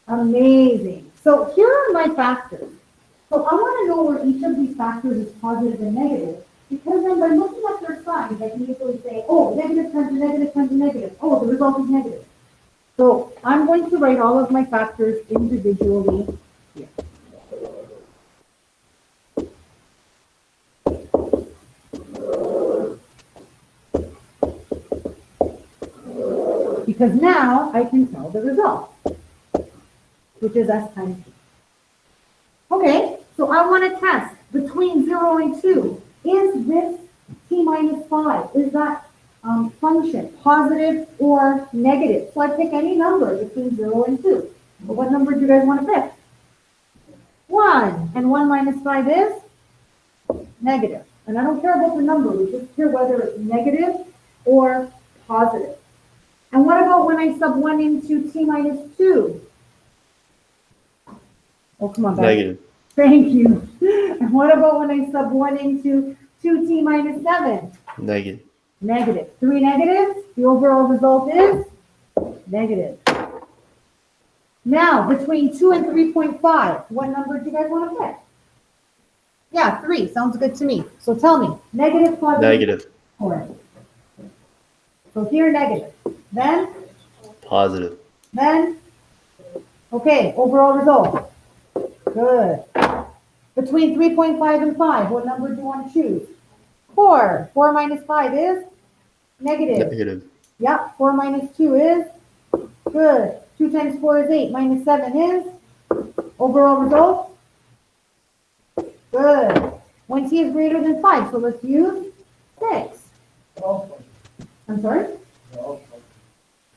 Amazing. So here are my factors. So I want to know where each of these factors is positive and negative, because then by looking at their signs, I can easily say, oh, negative times a negative times a negative. Oh, the result is negative. So I'm going to write all of my factors individually here. Because now I can tell the result, which is s times t. Okay, so I want to test between 0 and 2. Is this t minus 5? Is that function positive or negative? So I pick any number between 0 and 2. But what number do you guys want to pick? 1. And 1 minus 5 is negative. And I don't care about the number. We just care whether it's negative or positive. And what about when I sub 1 into t minus 2? Oh, come on, guys. Negative. Thank you. And what about when I sub 1 into 2t minus 7? Negative. Negative. 3 negatives. The overall result is negative. Now, between 2 and 3.5, what number do you guys want to pick? Yeah, 3. Sounds good to me. So tell me, negative, positive? Negative. Or so here, negative. Then? Positive. Then? Okay, overall result. Good. Between 3.5 and 5, what number do you want to choose? 4. 4 minus 5 is? Negative. Negative. Yep, 4 minus 2 is? Good. 2 times 4 is 8. Minus 7 is? Overall result? Good. When t is greater than 5, so let's use 6. I'm sorry?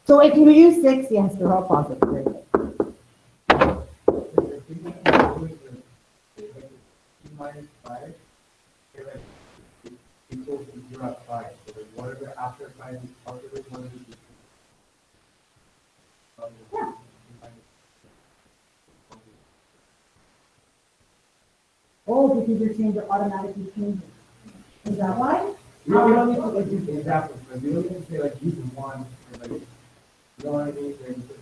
So if you use 6, yes, they're all positive. Very good. Minus 5, equals to 0 at 5. So that whatever after 5 is positive, whatever is Yeah. Oh, because your change are automatically changing. Is that why? You don't need to like use examples, but you don't need to say like use 1 or like, you don't want to use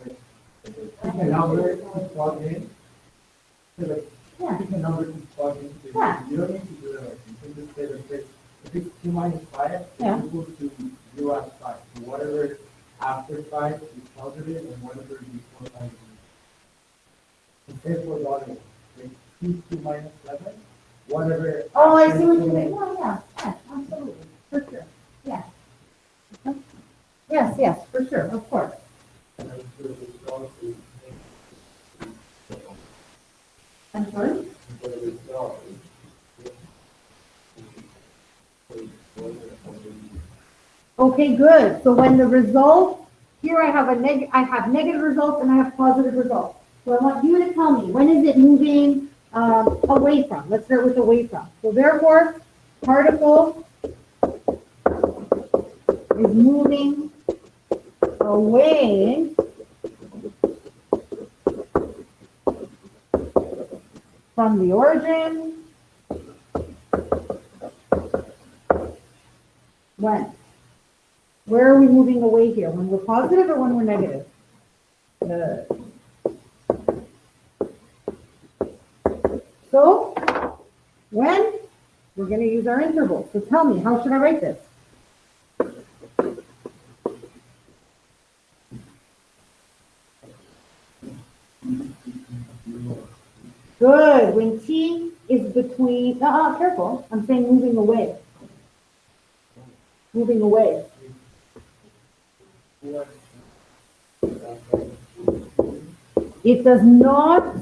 like, pick a number to plug in. So like, Yeah. pick a number to plug in. Yeah. You don't need to do that. Like, you can just say like, if it's 2 minus 5, Yeah. it's equal to 0 at 5. So whatever after 5 is positive and whatever before 5 is negative. Instead for the other one, like 2 minus 7, whatever. Oh, I after see what you 2 mean. Well, yeah, yeah, absolutely, for sure. Yeah. Yes, yes, for sure, of course. I'm sorry? Oh, Okay, good. So when the result, here I have I have negative results and I have positive results. So I want you to tell me, when is it moving away from? Let's start with away from. So therefore, particle is moving away from the origin. When? Where are we moving away here? When we're positive or when we're negative? So, when? We're going to use our interval. So tell me, how should I write this? Good. When t is between, careful, I'm saying moving away. Moving away. It does not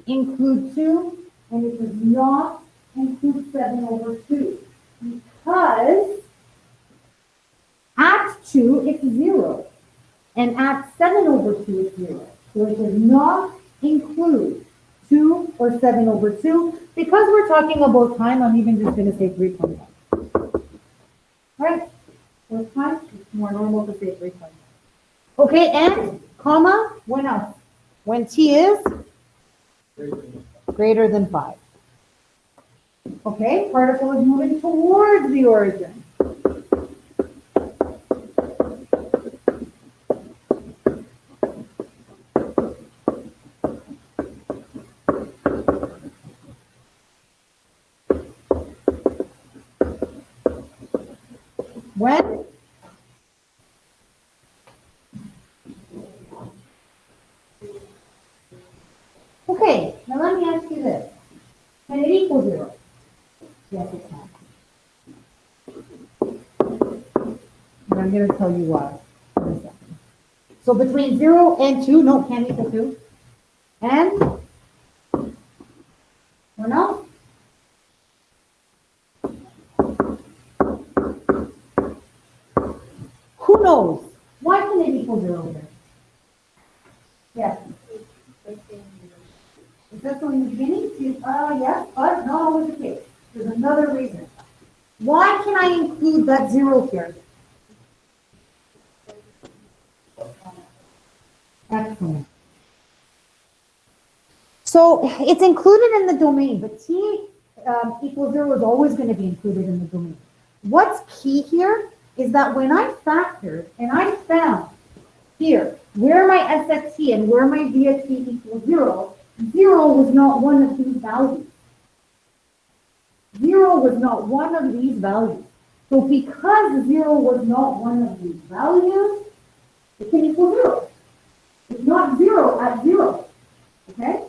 include 2, and it does not include 7/2. Because at 2, it's 0. And at 7/2, it's 0. So it does not include 2 or 7/2. Because we're talking about time, I'm even just going to say 3.1. Right? With time, it's more normal to say 3.1. Okay, and comma, when else? When t is greater than 5. Okay, particle is moving towards the origin. When? Okay, now let me ask you this. Can it equal 0? Yes, it can. And I'm going to tell you why in a second. So between 0 and 2, no, can't equal 2. And? Or no? Who knows? Why can it equal 0 here? Yes. Is that so in the beginning? Yes, but not always the case. There's another reason. Why can I include that 0 here? Excellent. So it's included in the domain, but t equals 0 is always going to be included in the domain. What's key here is that when I factored and I found here where my SXT and where my VXT equals 0, 0 was not one of these values. 0 was not one of these values. So because 0 was not one of these values, it can equal 0. It's not 0 at 0. Okay?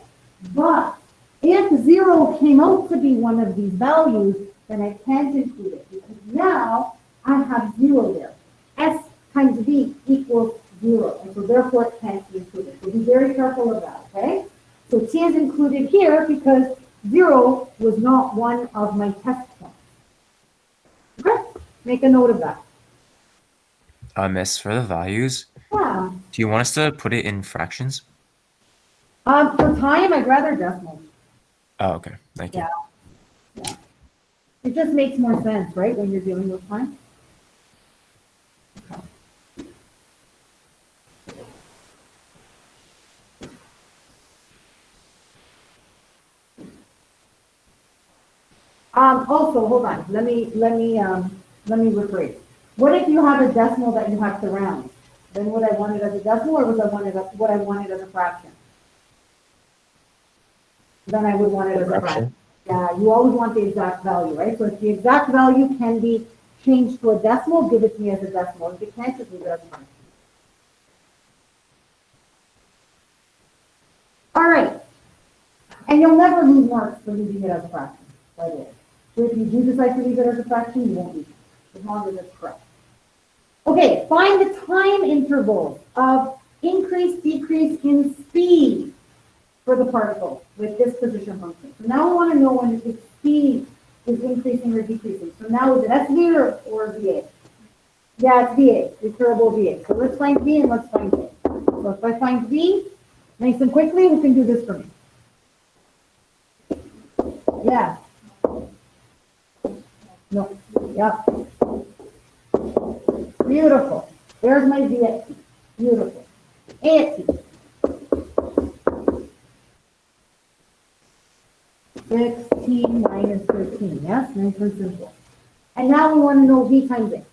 But if 0 came out to be one of these values, then I can't include it because now I have 0 there. S times V equals 0, and so therefore it can't be included. So be very careful of that, okay? So T is included here because 0 was not one of my test points. Okay? Make a note of that. Miss, for the values, Yeah. do you want us to put it in fractions? For time, I'd rather decimals. Oh, okay. Thank you. Yeah. It just makes more sense, right, when you're dealing with time? Okay. Also, hold on. Let me rephrase. What if you have a decimal that you have to round? Then would I want it as a decimal, or would I want it as a fraction? Then I would want it as a fraction. Yeah, you always want the exact value, right? So if the exact value can be changed to a decimal, give it to me as a decimal. If it can't, just leave it as a fraction. All right. And you'll never lose marks for leaving it as a fraction, by the way. So if you do decide to leave it as a fraction, you won't lose it, as long as it's correct. Okay, find the time interval of increase, decrease in speed for the particle with this position function. So now I want to know when its speed is increasing or decreasing. So now is it SV or VA? Yeah, it's VA, recurable VA. So let's find V and let's find A. So if I find V, nice and quickly, who can do this for me? Yeah. No, yeah. Beautiful. There's my V at T. Beautiful. A at T. 16 minus 13, yes? Nice and simple. And now we want to know V times A.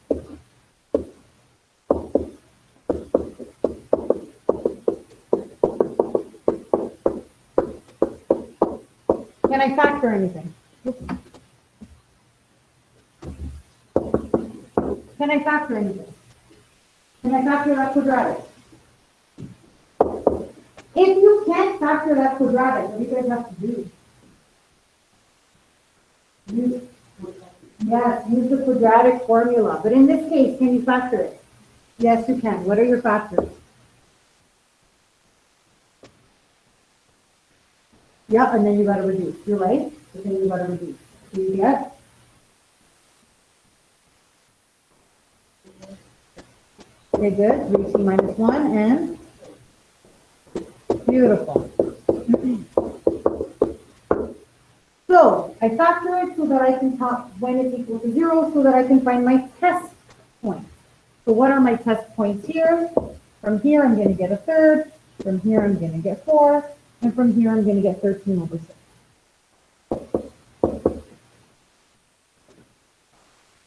Can I factor anything? Can I factor anything? Can I factor that quadratic? If you can't factor that quadratic, what do you guys have to do? Yes, use the quadratic formula. But in this case, can you factor it? Yes, you can. What are your factors? Yeah, and then you gotta reduce. You're right. But then you gotta reduce. So you get? Okay, good. 3t minus 1 and beautiful. So I factor it so that I can count when it's equal to 0 so that I can find my test points. So what are my test points here? From here, I'm going to get a third. From here, I'm going to get 4. And from here, I'm going to get 13 over 6.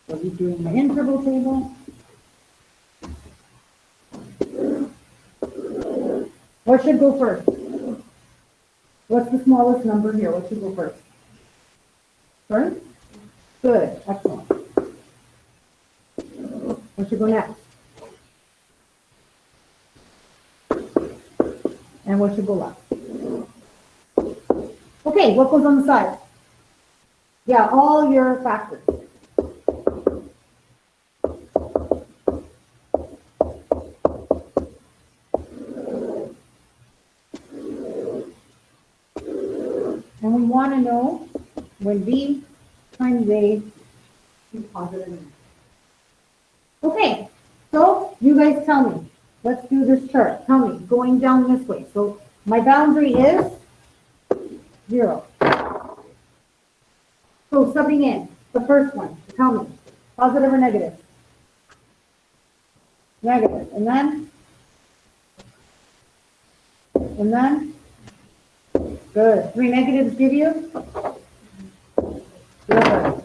So we're doing my interval table. What should go first? What's the smallest number here? What should go first? Sorry? Good. Excellent. What should go next? And what should go left? Okay, what goes on the side? Yeah, all your factors. And we want to know when V times A is positive. Okay, so you guys tell me. Let's do this chart. Tell me, going down this way. So my boundary is 0. So subbing in, the first one, tell me, positive or negative? Negative. And then? And then? Good. 3 negatives give you? Good.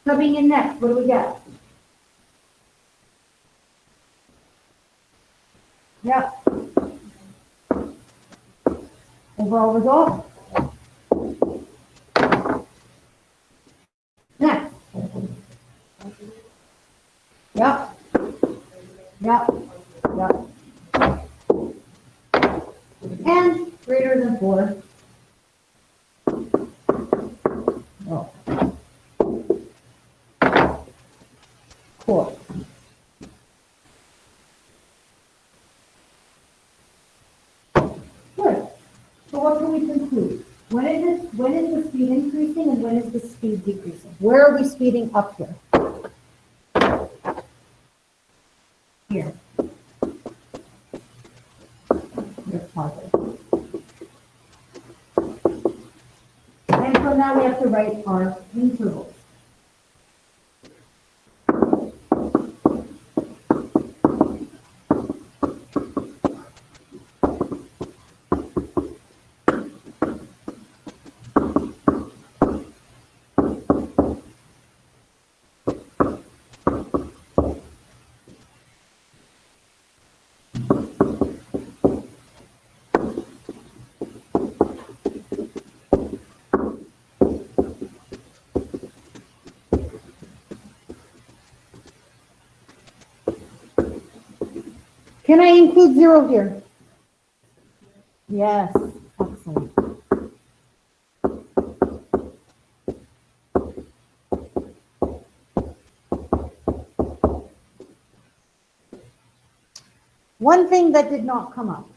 Subbing in next, what do we get? Yeah. Overall result. Next. Yep. Yep. Yep. And greater than 4. Oh. 4. Good. So what can we conclude? When is the speed increasing and when is the speed decreasing? Where are we speeding up here? Here. Here's positive. And so now we have to write our intervals. Can I include 0 here? Yes, excellent. One thing that did not come up.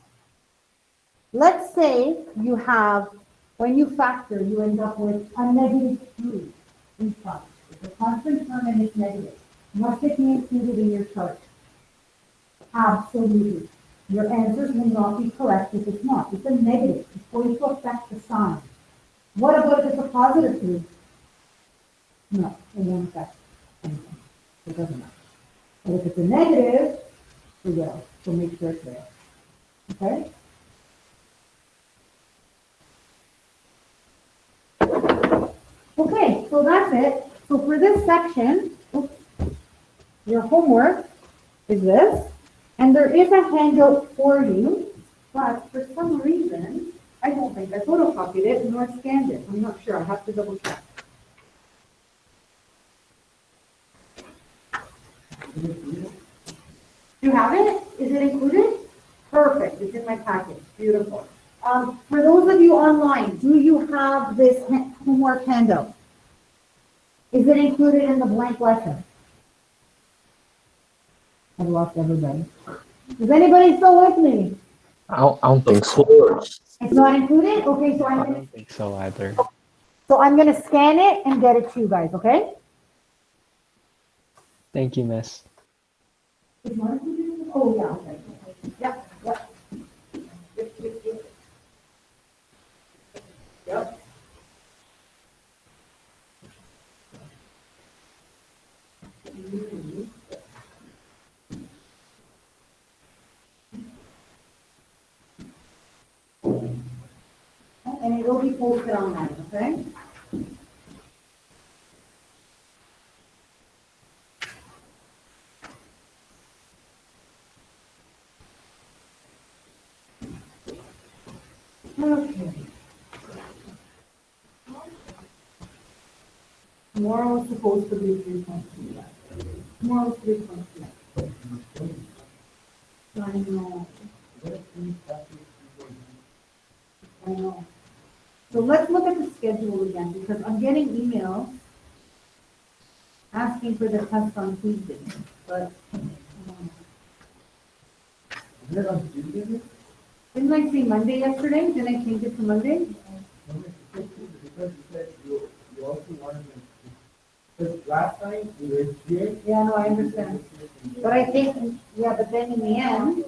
Let's say you have, when you factor, you end up with a -3 in front. It's a constant term and it's negative. Must it be included in your chart? Absolutely. Your answers will not be correct if it's not. It's a negative. It's going to affect the sign. What about if it's a positive 3? No, it won't affect anything. It doesn't matter. But if it's a negative, it will. So make sure it's there. Okay? Okay, so that's it. So for this section, your homework is this, and there is a handout for you, but for some reason, I don't think I photocopied it nor scanned it. I'm not sure. I have to double check. You have it? Is it included? Perfect. It's in my package. Beautiful. For those of you online, do you have this homework handout? Is it included in the blank lesson? I've lost everybody. Is anybody still with me? I don't think so. It's not included? Okay, so I I'm don't think so either. gonna scan it and get it to you guys, okay? Thank you, miss. It's not included? Oh, yeah, okay. Yep, yep. Yep. And it will be posted online, okay? Okay. Tomorrow is supposed to be 3.2. Tomorrow is 3.2. I know. I know. So let's look at the schedule again, because I'm getting emails asking for the test on Tuesday, but Is it on Tuesday? didn't I say Monday yesterday? Didn't I change it to Monday? Because you said you also wanted to, because last time you were here. Yeah, no, I understand. But I think, yeah, but then in the end,